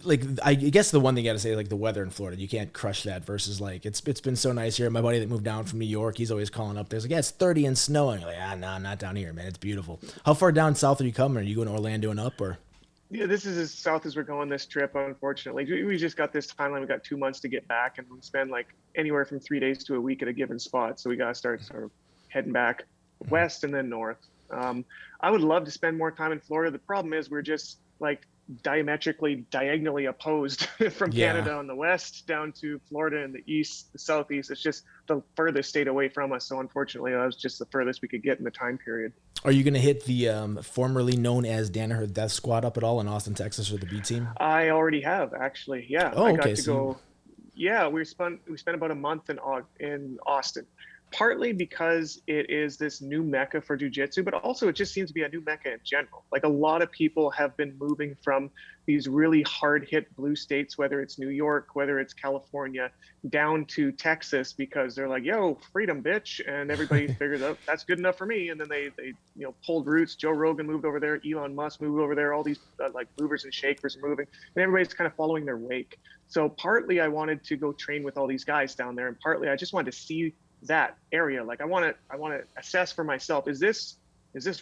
Like, I guess the one thing you got to say, like the weather in Florida, you can't crush that versus like, it's been so nice here. My buddy that moved down from New York, he's always calling up there. He's like, yeah, it's 30 and snowing. You're like, no, not down here, man. It's beautiful. How far down south are you coming? Are you going to Orlando and up, or? Yeah, this is as south as we're going this trip, unfortunately. We just got this timeline. We got 2 months to get back, and we spend like anywhere from 3 days to a week at a given spot. So we got to start sort of heading back west and then north. I would love to spend more time in Florida. The problem is we're just like diagonally opposed from Canada on the west down to Florida in the east, the southeast. It's just the furthest state away from us. So unfortunately, that was just the furthest we could get in the time period. Are you going to hit the formerly known as Danaher Death Squad up at all in Austin, Texas, or the B team? I already have, actually. Yeah. Oh, I okay. got to go. Yeah, we spent about a month in Austin. Partly because it is this new mecca for jiu-jitsu, but also it just seems to be a new mecca in general. Like, a lot of people have been moving from these really hard-hit blue states, whether it's New York, whether it's California, down to Texas, because they're like, yo, freedom, bitch. And everybody figures out that's good enough for me. And then they pulled roots. Joe Rogan moved over there. Elon Musk moved over there. All these like movers and shakers are moving, and everybody's kind of following their wake. So partly I wanted to go train with all these guys down there, and partly I just wanted to see that area. Like, I want to assess for myself, is this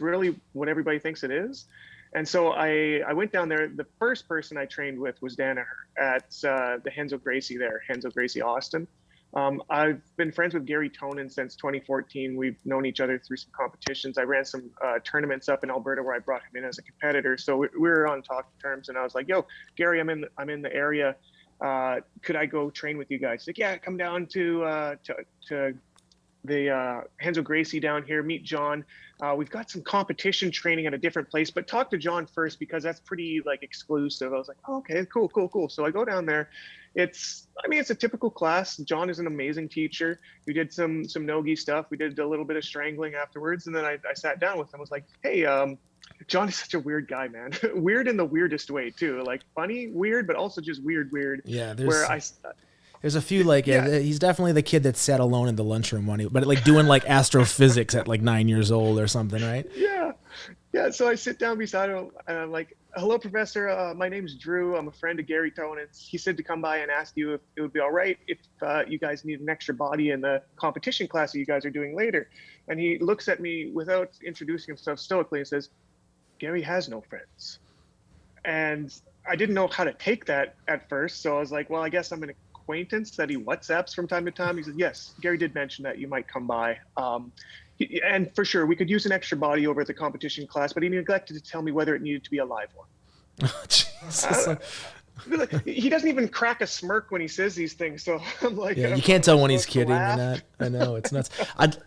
really what everybody thinks it is? And so I went down there. The first person I trained with was Danaher at the Renzo Gracie there, Renzo Gracie Austin. I've been friends with Gary Tonin since 2014. We've known each other through some competitions. I ran some tournaments up in Alberta where I brought him in as a competitor. So we were on talking terms, and I was like, yo, Gary, I'm in the area. Could I go train with you guys? He's like, yeah, come down to the Renzo Gracie down here, meet John. We've got some competition training at a different place, but talk to John first, because that's pretty like exclusive. I was like, oh, okay, cool. So I go down there. It's a typical class. John is an amazing teacher. We did some no-gi stuff. We did a little bit of strangling afterwards. And then I sat down with him. I was like, hey, John is such a weird guy, man. Weird in the weirdest way too. Like, funny, weird, but also just weird. Yeah. There's a few he's definitely the kid that sat alone in the lunchroom but like doing like astrophysics at like 9 years old or something, right? Yeah. So I sit down beside him and I'm like, hello, Professor. My name's Drew. I'm a friend of Gary Tonin. He said to come by and ask you if it would be all right if you guys need an extra body in the competition class that you guys are doing later. And he looks at me without introducing himself stoically and says, Gary has no friends. And I didn't know how to take that at first. So I was like, well, I guess I'm an acquaintance that he WhatsApps from time to time. He said, yes, Gary did mention that you might come by. And for sure, we could use an extra body over at the competition class, but he neglected to tell me whether it needed to be a live one. Oh, Jesus. He doesn't even crack a smirk when he says these things. So I'm like, yeah, you can't tell when he's kidding or not. I know, it's nuts.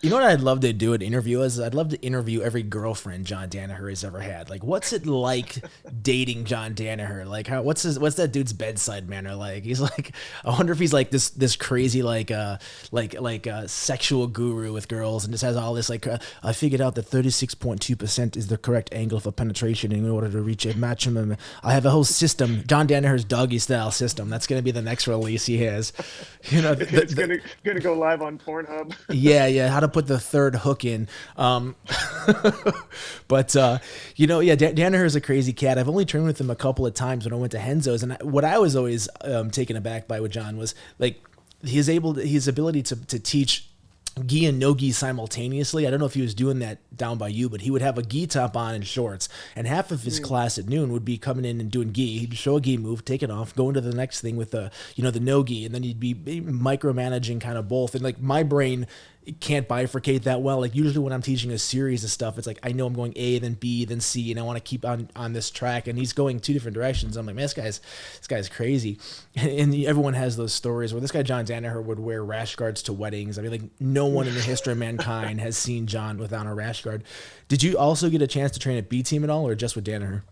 You know what I'd love to do an interview is? I'd love to interview every girlfriend John Danaher has ever had. Like, what's it like dating John Danaher? Like, what's that dude's bedside manner like? He's like, I wonder if he's like this crazy like sexual guru with girls, and just has all this like, I figured out that 36.2% is the correct angle for penetration in order to reach a maximum. I have a whole system. John Danaher Danaher's doggy style system. That's going to be the next release he has. You know, It's gonna go live on Pornhub. yeah, how to put the third hook in. But yeah, Danaher is a crazy cat. I've only trained with him a couple of times when I went to Henzo's, and what I was always taken aback by with John was like his ability to teach gi and no gi simultaneously. I don't know if he was doing that down by you, but he would have a gi top on and shorts, and half of his class at noon would be coming in and doing gi. He'd show a gi move, take it off, go into the next thing with the no gi, and then he'd be micromanaging kind of both. And like my brain can't bifurcate that well. Like usually when I'm teaching a series of stuff, it's like I know I'm going A, then B, then C, and I want to keep on this track. And he's going two different directions. I'm like, man, this guy's crazy. And everyone has those stories where this guy John Danaher would wear rash guards to weddings. I mean, like no one in the history of mankind has seen John without a rash guard. Did you also get a chance to train at B team at all, or just with Danaher?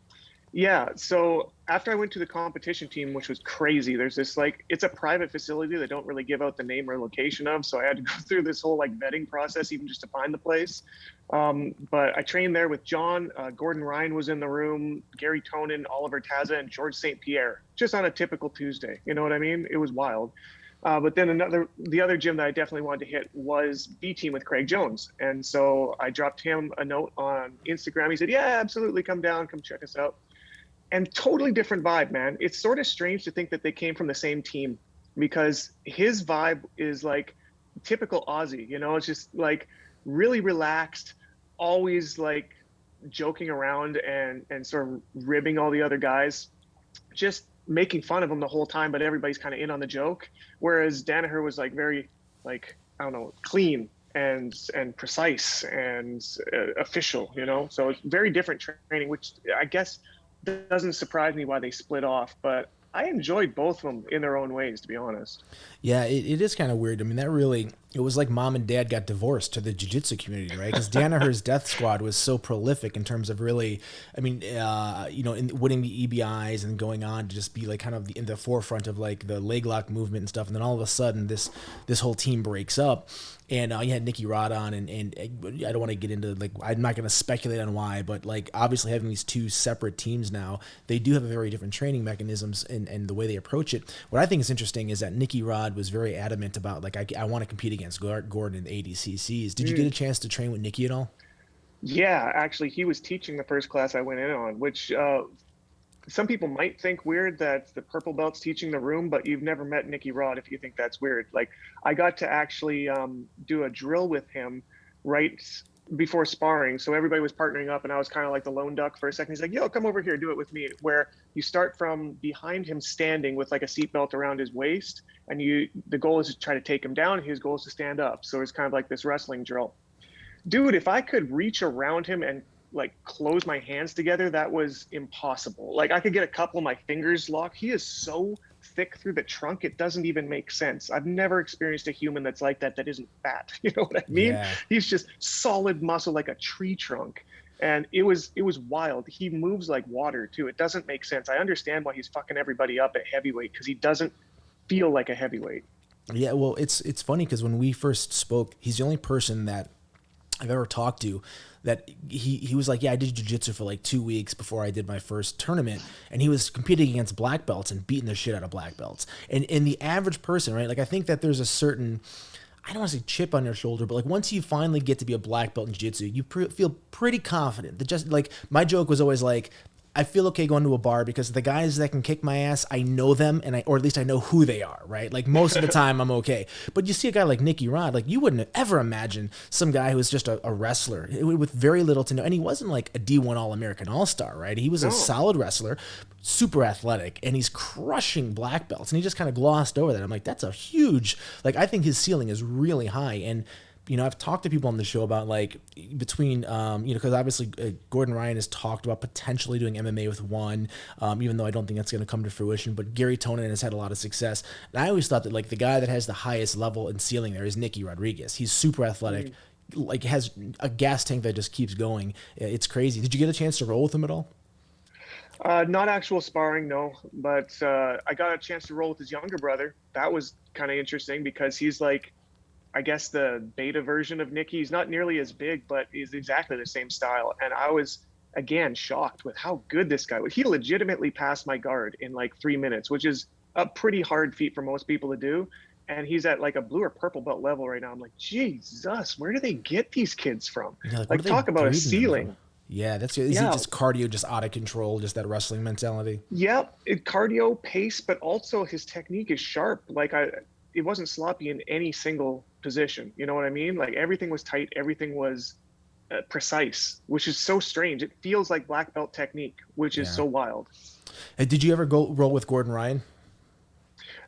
Yeah, so after I went to the competition team, which was crazy, there's this it's a private facility they don't really give out the name or location of, so I had to go through this whole vetting process even just to find the place. But I trained there with John, Gordon Ryan was in the room, Gary Tonin, Oliver Taza, and George St. Pierre, just on a typical Tuesday. You know what I mean? It was wild. But then the other gym that I definitely wanted to hit was B Team with Craig Jones. And so I dropped him a note on Instagram. He said, yeah, absolutely, come down, come check us out. And totally different vibe, man. It's sort of strange to think that they came from the same team, because his vibe is like typical Aussie, it's just like really relaxed, always like joking around and sort of ribbing all the other guys, just making fun of him the whole time, but everybody's kind of in on the joke. Whereas Danaher was like very I don't know, clean and precise and official, so it's very different training, which I guess doesn't surprise me why they split off, but I enjoyed both of them in their own ways, to be honest. Yeah, it is kind of weird. I mean, it was like mom and dad got divorced to the jiu-jitsu community, right? Because Danaher's Death Squad was so prolific in terms of really, I mean, in winning the EBIs and going on to just be like kind of in the forefront of like the leg lock movement and stuff. And then all of a sudden this whole team breaks up. And you had Nicky Rod on, and I don't want to get into I'm not going to speculate on why, but obviously having these two separate teams now, they do have a very different training mechanisms and the way they approach it. What I think is interesting is that Nicky Rod was very adamant about I want to compete against Gordon in the ADCCs. Did you get a chance to train with Nicky at all? Yeah, actually, he was teaching the first class I went in on, which some people might think weird that the purple belt's teaching the room, but you've never met Nicky Rod if you think that's weird. I got to actually do a drill with him right before sparring. So everybody was partnering up and I was kind of like the lone duck for a second. He's like, yo, come over here, do it with me. Where you start from behind him standing with a seatbelt around his waist, and the goal is to try to take him down. His goal is to stand up. So it's kind of like this wrestling drill. Dude, if I could reach around him and close my hands together, that was impossible. I could get a couple of my fingers locked. He is so thick through the trunk, it doesn't even make sense. I've never experienced a human that's like that isn't fat. You know what I mean? Yeah. He's just solid muscle like a tree trunk. And it was wild. He moves like water too. It doesn't make sense. I understand why he's fucking everybody up at heavyweight, because he doesn't feel like a heavyweight. Yeah, well, it's funny because when we first spoke, he's the only person that I've ever talked to that he was like, yeah, I did jiu-jitsu for 2 weeks before I did my first tournament, and he was competing against black belts and beating the shit out of black belts. And the average person, right? I think that there's a certain, I don't want to say chip on your shoulder, but once you finally get to be a black belt in jiu-jitsu, you feel pretty confident. That just my joke was always I feel okay going to a bar because the guys that can kick my ass, I know them, or at least I know who they are, right? Most of the time I'm okay. But you see a guy like Nicky Rod, you wouldn't ever imagine some guy who was just a wrestler with very little to know. And he wasn't a D1 All-American All-Star, right? He was a solid wrestler, super athletic, and he's crushing black belts. And he just kind of glossed over that. I'm like, that's a huge, I think his ceiling is really high. And I've talked to people on the show about between, because obviously Gordon Ryan has talked about potentially doing MMA with one, even though I don't think that's going to come to fruition. But Gary Tonin has had a lot of success. And I always thought that the guy that has the highest level and ceiling there is Nicky Rodriguez. He's super athletic, has a gas tank that just keeps going. It's crazy. Did you get a chance to roll with him at all? Not actual sparring, no. But I got a chance to roll with his younger brother. That was kind of interesting because he's I guess the beta version of Nicky. He's not nearly as big, but he's exactly the same style. And I was again, shocked with how good this guy was. He legitimately passed my guard in like 3 minutes, which is a pretty hard feat for most people to do. And he's at like a blue or purple belt level right now. I'm like, Jesus, where do they get these kids from? You're like, what are Like, they talk about a breeding them from? ceiling. Yeah, is he Yeah. just cardio, just out of control, just that wrestling mentality? Yep. Cardio, pace, but also his technique is sharp. It wasn't sloppy in any single position. You know what I mean? Like everything was tight. Everything was precise, which is so strange. It feels like black belt technique, which is Yeah. so wild. Hey, did you ever go roll with Gordon Ryan?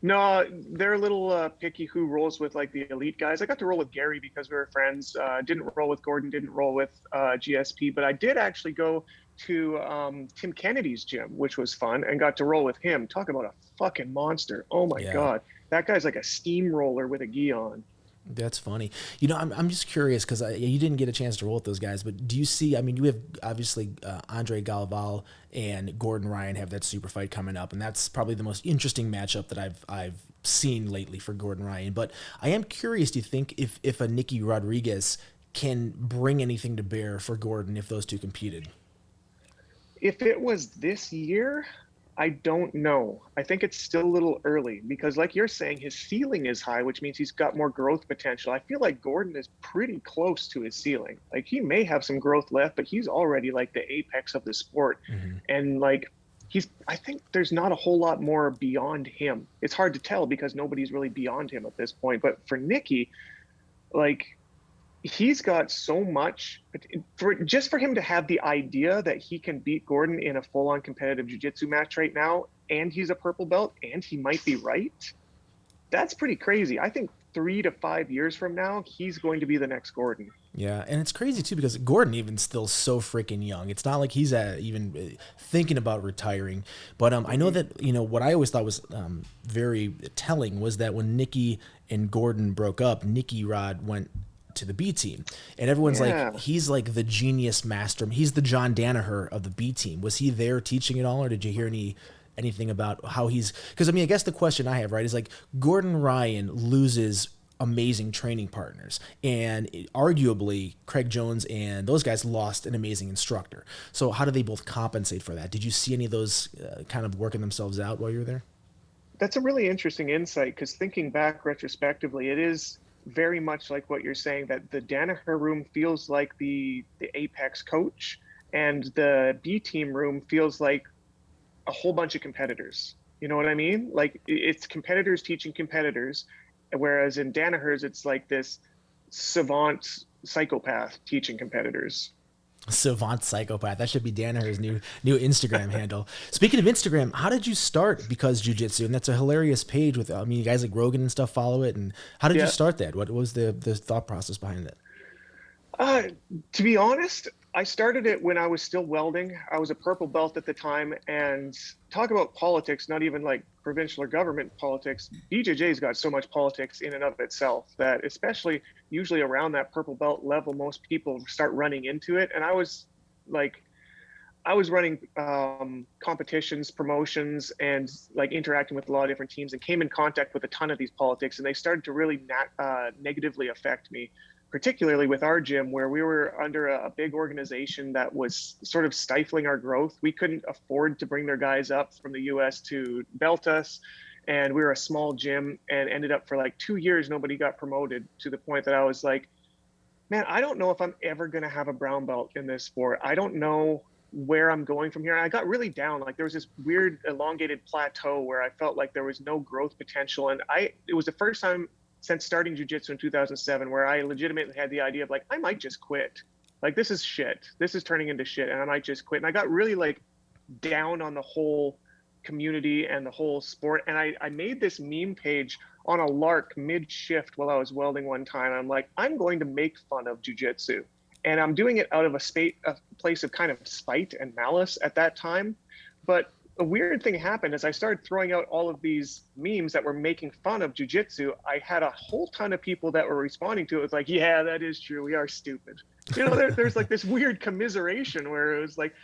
No, they're a little picky who rolls with like the elite guys. I got to roll with Gary because we were friends. Didn't roll with Gordon, didn't roll with GSP, but I did actually go to Tim Kennedy's gym, which was fun, and got to roll with him. Talk about a fucking monster. Oh my Yeah. God. That guy's like a steamroller with a gi on. That's funny. I'm just curious because you didn't get a chance to roll with those guys, but do you see? I mean, you have obviously Andre Galval and Gordon Ryan have that super fight coming up, and that's probably the most interesting matchup that I've seen lately for Gordon Ryan. But I am curious. Do you think if a Nicky Rodriguez can bring anything to bear for Gordon if those two competed? If it was this year, I don't know. I think it's still a little early because, like you're saying, his ceiling is high, which means he's got more growth potential. I feel like Gordon is pretty close to his ceiling. Like he may have some growth left, but he's already like the apex of the sport. Mm-hmm. And like I think there's not a whole lot more beyond him. It's hard to tell because nobody's really beyond him at this point. But for Nicky, like he's got so much for him to have the idea that he can beat Gordon in a full-on competitive jiu-jitsu match right now, and he's a purple belt, and he might be right. That's pretty crazy. I think 3 to 5 years from now, he's going to be the next Gordon. Yeah, and it's crazy too because Gordon even still so freaking young. It's not like he's even thinking about retiring. But I know that what I always thought was very telling was that when Nicky and Gordon broke up, Nicky Rod went to the B team, and everyone's Yeah. like, he's like the genius master. He's the John Danaher of the B team. Was he there teaching it all, or did you hear anything about how he's? Because I mean, I guess the question I have, right, is like Gordon Ryan loses amazing training partners, and arguably Craig Jones and those guys lost an amazing instructor. So how do they both compensate for that? Did you see any of those kind of working themselves out while you were there? That's a really interesting insight because thinking back retrospectively, it is very much like what you're saying that the Danaher room feels like the apex coach, and the B team room feels like a whole bunch of competitors. You know what I mean? Like it's competitors teaching competitors, whereas in Danaher's it's like this savant psychopath teaching competitors. Savant psychopath. That should be Danaher's new Instagram handle. Speaking of Instagram, how did you start Because Jiu-Jitsu? And that's a hilarious page with, I mean, you guys like Rogan and stuff follow it. And how did you Yeah. start that? What was the thought process behind it? Uh, to be honest, I started it when I was still welding. I was a purple belt at the time, and talk about politics, not even like provincial or government politics. BJJ's got so much politics in and of itself that, especially usually around that purple belt level, most people start running into it. And I was running competitions, promotions, and like interacting with a lot of different teams, and came in contact with a ton of these politics, and they started to really negatively affect me, particularly with our gym, where we were under a big organization that was sort of stifling our growth. We couldn't afford to bring their guys up from the US to belt us. And we were a small gym, and ended up for like 2 years, nobody got promoted, to the point that I was like, man, I don't know if I'm ever going to have a brown belt in this sport. I don't know where I'm going from here. And I got really down. Like there was this weird elongated plateau where I felt like there was no growth potential. And it was the first time since starting jiu-jitsu in 2007 where I legitimately had the idea of like, I might just quit. Like this is shit. This is turning into shit, and I might just quit. And I got really like down on the whole community and the whole sport. And I made this meme page on a lark mid shift while I was welding one time. I'm like, I'm going to make fun of jiu-jitsu. And I'm doing it out of a place of kind of spite and malice at that time. But a weird thing happened as I started throwing out all of these memes that were making fun of jiu-jitsu. I had a whole ton of people that were responding to it. It was like, yeah, that is true. We are stupid. You know, there's like this weird commiseration where it was like,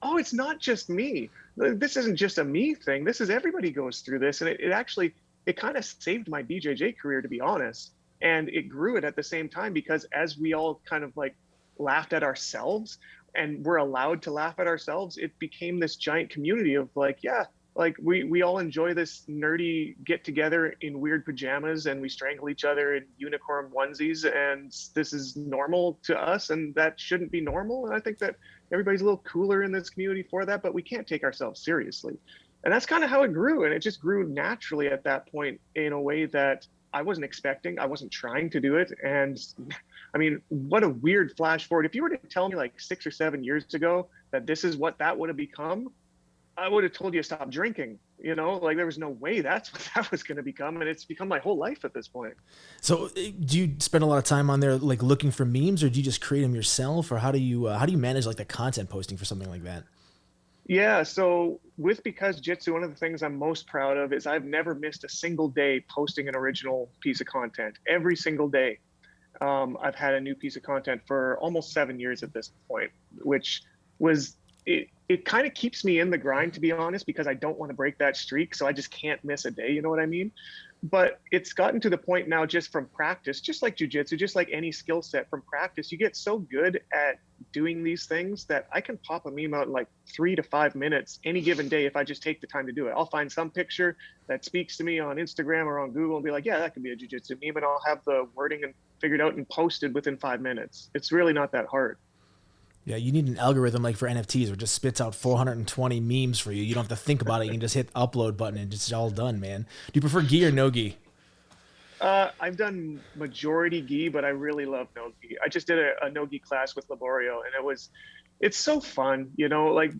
oh, it's not just me. This isn't just a me thing. This is everybody goes through this. And it actually kind of saved my BJJ career, to be honest. And it grew it at the same time, because as we all kind of like laughed at ourselves, and we're allowed to laugh at ourselves, it became this giant community of like, yeah, like we all enjoy this nerdy get together in weird pajamas and we strangle each other in unicorn onesies, and this is normal to us, and that shouldn't be normal. And I think that everybody's a little cooler in this community for that, but we can't take ourselves seriously. And that's kind of how it grew. And it just grew naturally at that point in a way that I wasn't expecting. I wasn't trying to do it. And I mean, what a weird flash forward. If you were to tell me like 6 or 7 years ago that this is what that would have become, I would have told you to stop drinking. You know, like there was no way that's what that was going to become. And it's become my whole life at this point. So do you spend a lot of time on there like looking for memes, or do you just create them yourself, or how do you manage like the content posting for something like that? Yeah, so with Because Jitsu, one of the things I'm most proud of is I've never missed a single day posting an original piece of content. Every single day, I've had a new piece of content for almost 7 years at this point, which was it. It kind of keeps me in the grind, to be honest, because I don't want to break that streak. So I just can't miss a day. You know what I mean? But it's gotten to the point now, just from practice, just like jujitsu, just like any skill set, from practice, you get so good at doing these things that I can pop a meme out in like 3 to 5 minutes any given day if I just take the time to do it. I'll find some picture that speaks to me on Instagram or on Google and be like, yeah, that could be a jujitsu meme, and I'll have the wording and figured out and posted within 5 minutes. It's really not that hard. Yeah, you need an algorithm like for NFTs where it just spits out 420 memes for you. You don't have to think about it. You can just hit the upload button and it's all done, man. Do you prefer gi or no gi? I've done majority gi, but I really love no gi. I just did a no gi class with Laborio, and it's so fun, you know. Like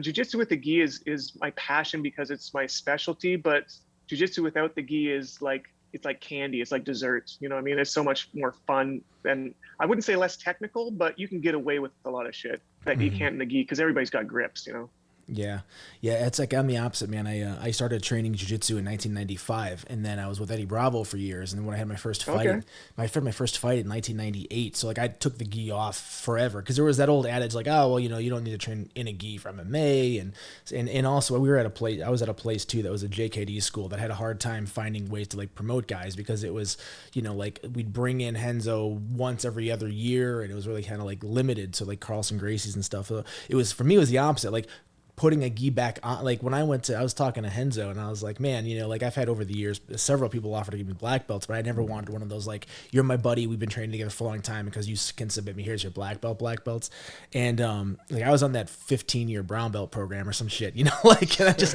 jiu-jitsu with the gi is my passion because it's my specialty, but jiu-jitsu without the gi is like, it's like candy. It's like dessert. You know what I mean? It's so much more fun, and I wouldn't say less technical, but you can get away with a lot of shit that you can't in the gi because everybody's got grips, you know? Yeah. Yeah. It's like I'm the opposite, man. I started training jiu-jitsu in 1995, and then I was with Eddie Bravo for years. And then when I had my first fight, my first fight in 1998. So like I took the gi off forever because there was that old adage like, oh, well, you know, you don't need to train in a gi for MMA. And also we were at a place, I was at a place too, that was a JKD school that had a hard time finding ways to like promote guys because it was, you know, like we'd bring in Henzo once every other year, and it was really kind of like limited. So like Carlson Gracie's and stuff. So it was, for me, it was the opposite. Like, putting a gi back on, like when I was talking to Henzo and I was like, man, you know, like I've had over the years, several people offer to give me black belts, but I never wanted one of those, like, you're my buddy, we've been training together for a long time because you can submit me, here's your black belts. And, like I was on that 15-year brown belt program or some shit, you know, like, and I just,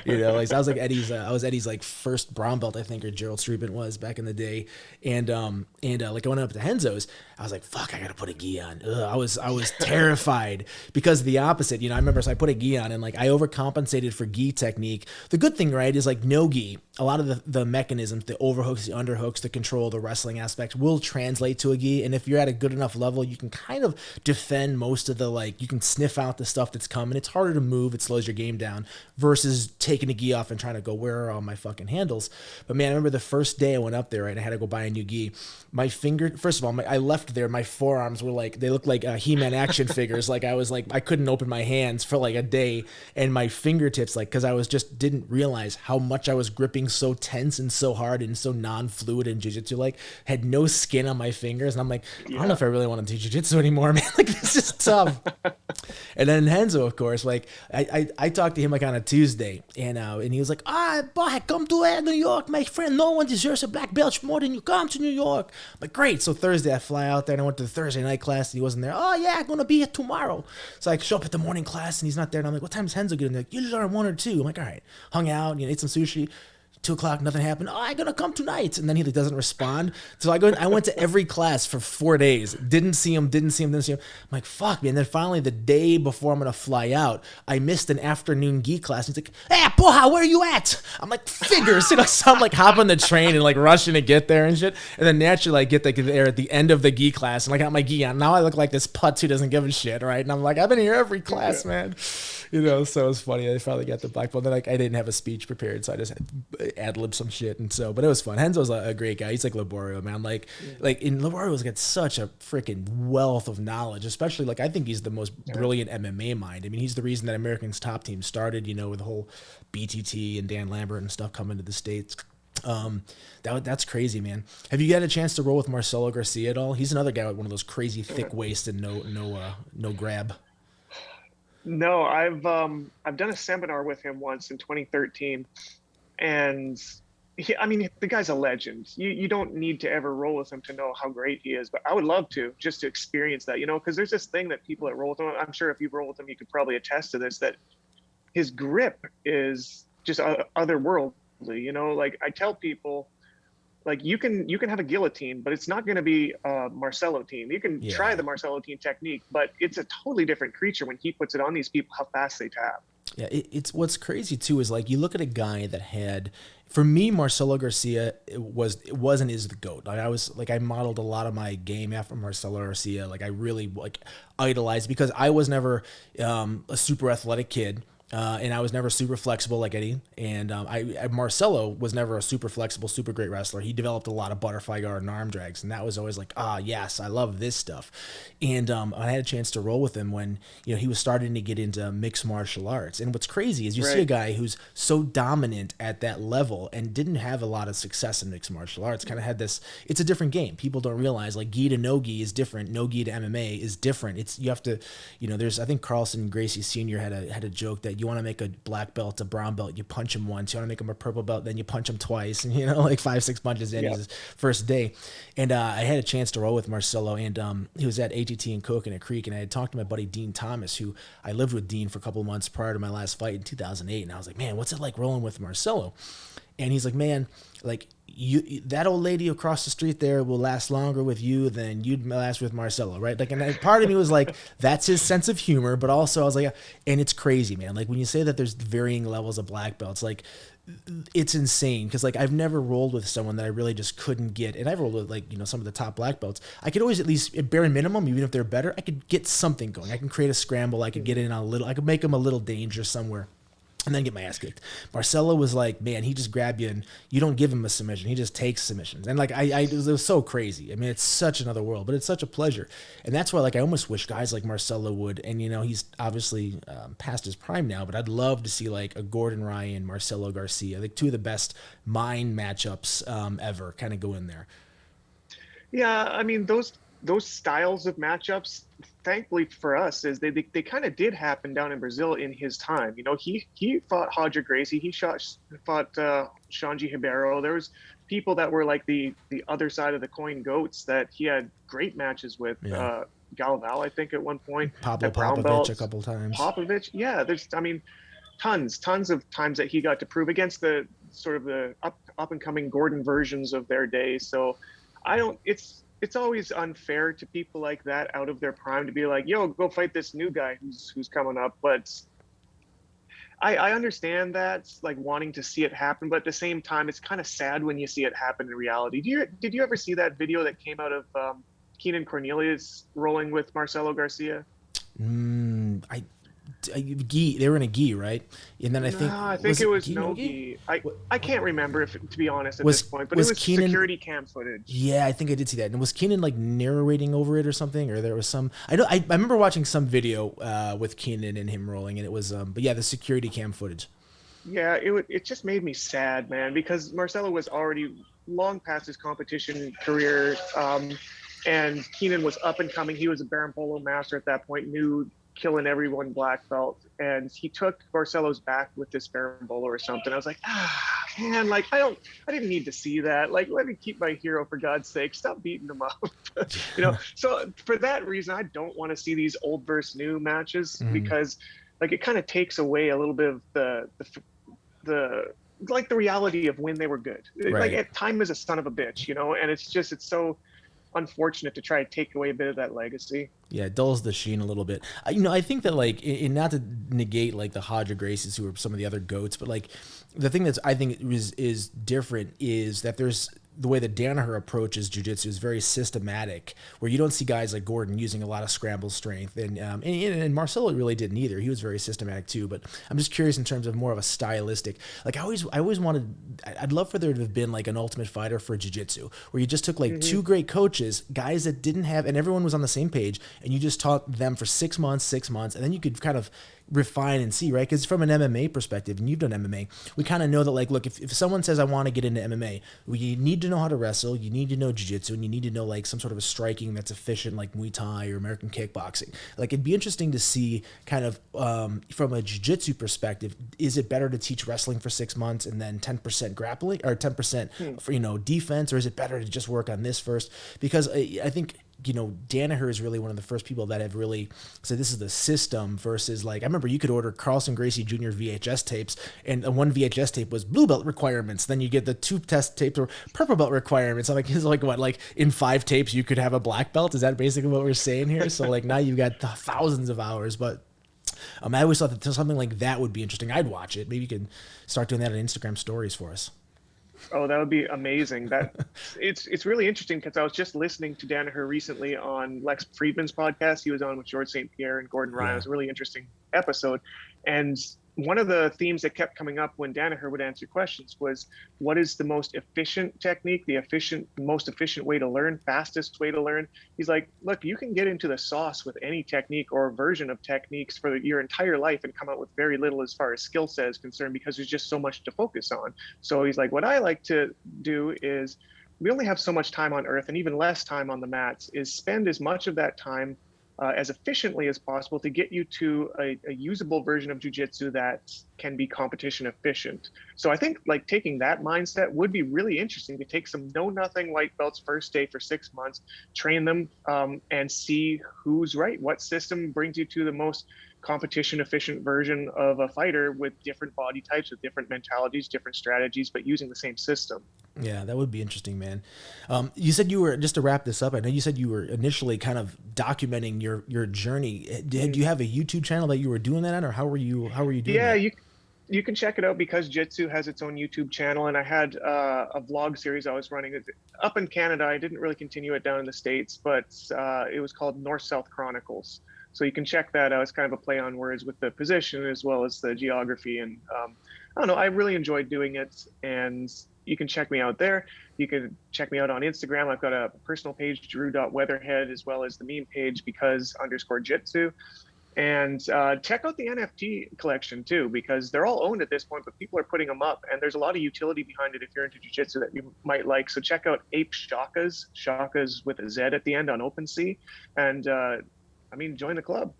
you know, like, so I was like I was Eddie's like first brown belt, I think, or Gerald Streetman was back in the day. And like I went up to Henzo's, I was like, fuck, I got to put a gi on. Ugh, I was terrified because the opposite, you know, I remember, so I put a gi on and like I overcompensated for gi technique. The good thing, right, is like no gi, a lot of the mechanisms, the overhooks, the underhooks, the control, the wrestling aspect will translate to a gi. And if you're at a good enough level, you can kind of defend most of the, like, you can sniff out the stuff that's coming. It's harder to move. It slows your game down versus taking a gi off and trying to go, where are all my fucking handles? But man, I remember the first day I went up there, right, I had to go buy a new gi. My finger, first of all, I left there, my forearms were like, they looked like He-Man action figures. Like I was like, I couldn't open my hands for like a day. And my fingertips, like, because I was just didn't realize how much I was gripping so tense and so hard and so non-fluid in jiu-jitsu, like had no skin on my fingers. And I'm like, I don't know if I really want to do jiu-jitsu anymore, man. Like, this is tough. And then Henzo, of course, like I talked to him like on a Tuesday, and he was like, boy, come to New York, my friend. No one deserves a black belt more than you. Come to New York. I'm like, great. So Thursday I fly out there, and I went to the Thursday night class, and he wasn't there. Oh yeah, I'm gonna be here tomorrow. So I show up at the morning class, and he's not there. And I'm like, what time is Henzo getting? Like, usually around 1 or 2. I'm like, all right. Hung out, you know, ate some sushi. 2:00, nothing happened. Oh, I'm gonna come tonight, and then he like, doesn't respond. So I went to every class for 4 days. Didn't see him. I'm like, fuck, man. Then finally, the day before I'm gonna fly out, I missed an afternoon gi class. He's like, hey, porra, where are you at? I'm like, figures. You know, so I'm like hopping the train and like rushing to get there and shit. And then naturally, I get there at the end of the gi class, and I got my gi on. Now I look like this putz who doesn't give a shit, right? And I'm like, I've been here every class, man. You know, so it was funny. I finally got the black belt. Then like I didn't have a speech prepared, so I just ad-lib some shit, and so, but it was fun. Henzo's a great guy. He's like Laborio, man. Like in Laborio's got such a freaking wealth of knowledge, especially like I think he's the most brilliant MMA mind. I mean, he's the reason that American's Top Team started, you know, with the whole BTT and Dan Lambert and stuff coming to the States. That's crazy, man. Have you got a chance to roll with Marcelo Garcia at all? He's another guy with one of those crazy thick waists and no grab. No, I've done a seminar with him once in 2013, and I mean, the guy's a legend. You don't need to ever roll with him to know how great he is, but I would love to just to experience that, because there's this thing that people that roll with him. I'm sure if you roll with him, you could probably attest to this, that his grip is just otherworldly. Like I tell people, like you can have a guillotine, but it's not going to be a Marcelo team. You can try Yeah. the Marcelo team technique, but it's a totally different creature when he puts it on these people. How fast they tap. Yeah, it's what's crazy too is like you look at a guy that had, for me, Marcelo Garcia it was and is the GOAT. Like I modeled a lot of my game after Marcelo Garcia. Like I really like idolized because I was never a super athletic kid. And I was never super flexible like Eddie. And Marcelo was never a super flexible, super great wrestler. He developed a lot of butterfly guard and arm drags, and that was always like, yes, I love this stuff. And I had a chance to roll with him when he was starting to get into mixed martial arts. And what's crazy is you see a Right. guy who's so dominant at that level and didn't have a lot of success in mixed martial arts. Kind of had this. It's a different game. People don't realize like gi to no gi is different. No gi to MMA is different. You have to, there's I think Carlson Gracie Sr. had a joke that you want to make a black belt a brown belt, you punch him once. You want to make him a purple belt, then you punch him twice, and like 5-6 punches in Yeah. his first day. And I had a chance to roll with Marcelo, and he was at ATT in Coconut Creek, and I had talked to my buddy Dean Thomas, who I lived with Dean for a couple of months prior to my last fight in 2008, and I was like, man, what's it like rolling with Marcelo? And he's like, man, like that old lady across the street there will last longer with you than you'd last with Marcelo, right? Like, and part of me was like, that's his sense of humor, but also I was like, and it's crazy, man. Like when you say that there's varying levels of black belts, like it's insane because like I've never rolled with someone that I really just couldn't get, and I've rolled with like some of the top black belts. I could always at least at bare minimum, even if they're better, I could get something going. I can create a scramble. I could get in on a little. I could make them a little danger somewhere and then get my ass kicked. Marcelo was like, man, he just grabbed you and you don't give him a submission. He just takes submissions. And like, it was so crazy. I mean, it's such another world, but it's such a pleasure. And that's why, like, I almost wish guys like Marcelo would, and he's obviously past his prime now, but I'd love to see like a Gordon Ryan, Marcelo Garcia, like two of the best mind matchups ever kind of go in there. Yeah, I mean those styles of matchups, thankfully for us, is they kind of did happen down in Brazil in his time. He fought Roger Gracie, fought Shanji Ribeiro. There was people that were like the other side of the coin goats that he had great matches with. Yeah. Galval, I think at one point, Pablo at brown Popovich belts. a couple times. Popovich, yeah. There's, I mean, tons of times that he got to prove against the sort of the up and coming Gordon versions of their day. So I don't. It's always unfair to people like that out of their prime to be like, yo, go fight this new guy who's coming up. But I understand that, like wanting to see it happen, but at the same time, it's kind of sad when you see it happen in reality. Did you ever see that video that came out of Keenan Cornelius rolling with Marcelo Garcia? Gi, they were in a gi, right? And then I think No, I think it was gi, no gi? gi. I can't remember if, to be honest, at Was- this point, but was it was Keenan- security cam footage. Yeah, I think I did see that. And was Keenan like narrating over it or something, or there was some? I know I remember watching some video with Keenan and him rolling, and it was but yeah, the security cam footage. Yeah, it just made me sad, man, because Marcelo was already long past his competition career, and Keenan was up and coming. He was a Berimbolo master at that point, new, killing everyone black belt, and he took Marcelo's back with this Berimbolo or something. I was like, man, like I didn't need to see that. Like, let me keep my hero, for God's sake. Stop beating him up. So for that reason, I don't want to see these old versus new matches because like it kind of takes away a little bit of the like the reality of when they were good. Right. Like time is a son of a bitch, and it's so unfortunate to try to take away a bit of that legacy. Yeah, it dulls the sheen a little bit. I think that like, and not to negate like the Hodger Gracies who are some of the other goats, but like the thing that's I think is different is that there's the way that Danaher approaches jiu-jitsu is very systematic, where you don't see guys like Gordon using a lot of scramble strength, and Marcelo really didn't either. He was very systematic too. But I'm just curious in terms of more of a stylistic. Like I always wanted. I'd love for there to have been like an Ultimate Fighter for jiu-jitsu, where you just took like two great coaches, guys that didn't have, and everyone was on the same page, and you just taught them for 6 months, and then you could kind of refine and see, right? Because from an MMA perspective, and you've done MMA, we kind of know that like, look, if someone says I want to get into MMA, we need need to know how to wrestle, you need to know jiu-jitsu, and you need to know like some sort of a striking that's efficient, like Muay Thai or American kickboxing. Like it'd be interesting to see kind of from a jiu-jitsu perspective, is it better to teach wrestling for 6 months and then 10% grappling or 10% for, defense, or is it better to just work on this first? Because I think, Danaher is really one of the first people that have really said this is the system versus like, I remember you could order Carlson Gracie Jr. VHS tapes, and one VHS tape was blue belt requirements. Then you get the 2 test tapes or purple belt requirements. I'm like, it's like what, like in 5 tapes you could have a black belt? Is that basically what we're saying here? So like now you've got thousands of hours, but I always thought that something like that would be interesting. I'd watch it. Maybe you can start doing that on Instagram stories for us. Oh, that would be amazing. That it's really interesting because I was just listening to Danaher recently on Lex Friedman's podcast. He was on with George St. Pierre and Gordon Ryan. It was a really interesting episode. And one of the themes that kept coming up when Danaher would answer questions was, what is the most efficient technique, the most efficient way to learn, fastest way to learn? He's like, look, you can get into the sauce with any technique or version of techniques for your entire life and come out with very little as far as skill set is concerned, because there's just so much to focus on. So he's like, what I like to do is, we only have so much time on earth and even less time on the mats, is spend as much of that time as efficiently as possible to get you to a usable version of jiu-jitsu that can be competition efficient. So I think like taking that mindset would be really interesting, to take some know-nothing white belts first day for 6 months, train them, and see who's right. What system brings you to the most competition efficient version of a fighter with different body types, with different mentalities, different strategies, but using the same system. Yeah, that would be interesting, man. You said you were, just to wrap this up, I know you said you were initially kind of documenting your journey. Do you have a YouTube channel that you were doing that on, or how were you doing yeah, that? You can check it out. Because Jitsu has its own YouTube channel, and I had a vlog series I was running up in Canada. I didn't really continue it down in the States, but it was called North-South Chronicles. So you can check that out. It's kind of a play on words with the position as well as the geography. And I don't know, I really enjoyed doing it, and you can check me out there. You can check me out on Instagram. I've got a personal page, Drew.Weatherhead, as well as the meme page, Because_Jitsu. And check out the NFT collection too, because they're all owned at this point, but people are putting them up, and there's a lot of utility behind it if you're into jiu-jitsu that you might like. So check out Ape Shakas with a Z at the end on OpenSea, and join the club.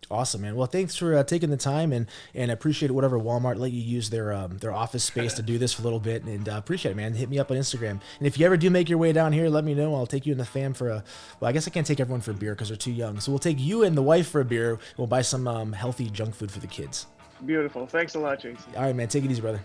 Awesome, man. Well, thanks for taking the time, and appreciate whatever Walmart let you use their office space to do this for a little bit, and appreciate it, man. Hit me up on Instagram, and if you ever do make your way down here, let me know. I'll take you and the fam for well, I guess I can't take everyone for a beer because they're too young, so we'll take you and the wife for a beer. We'll buy some healthy junk food for the kids. Beautiful. Thanks a lot, Jason. All right, man. Take it easy, brother.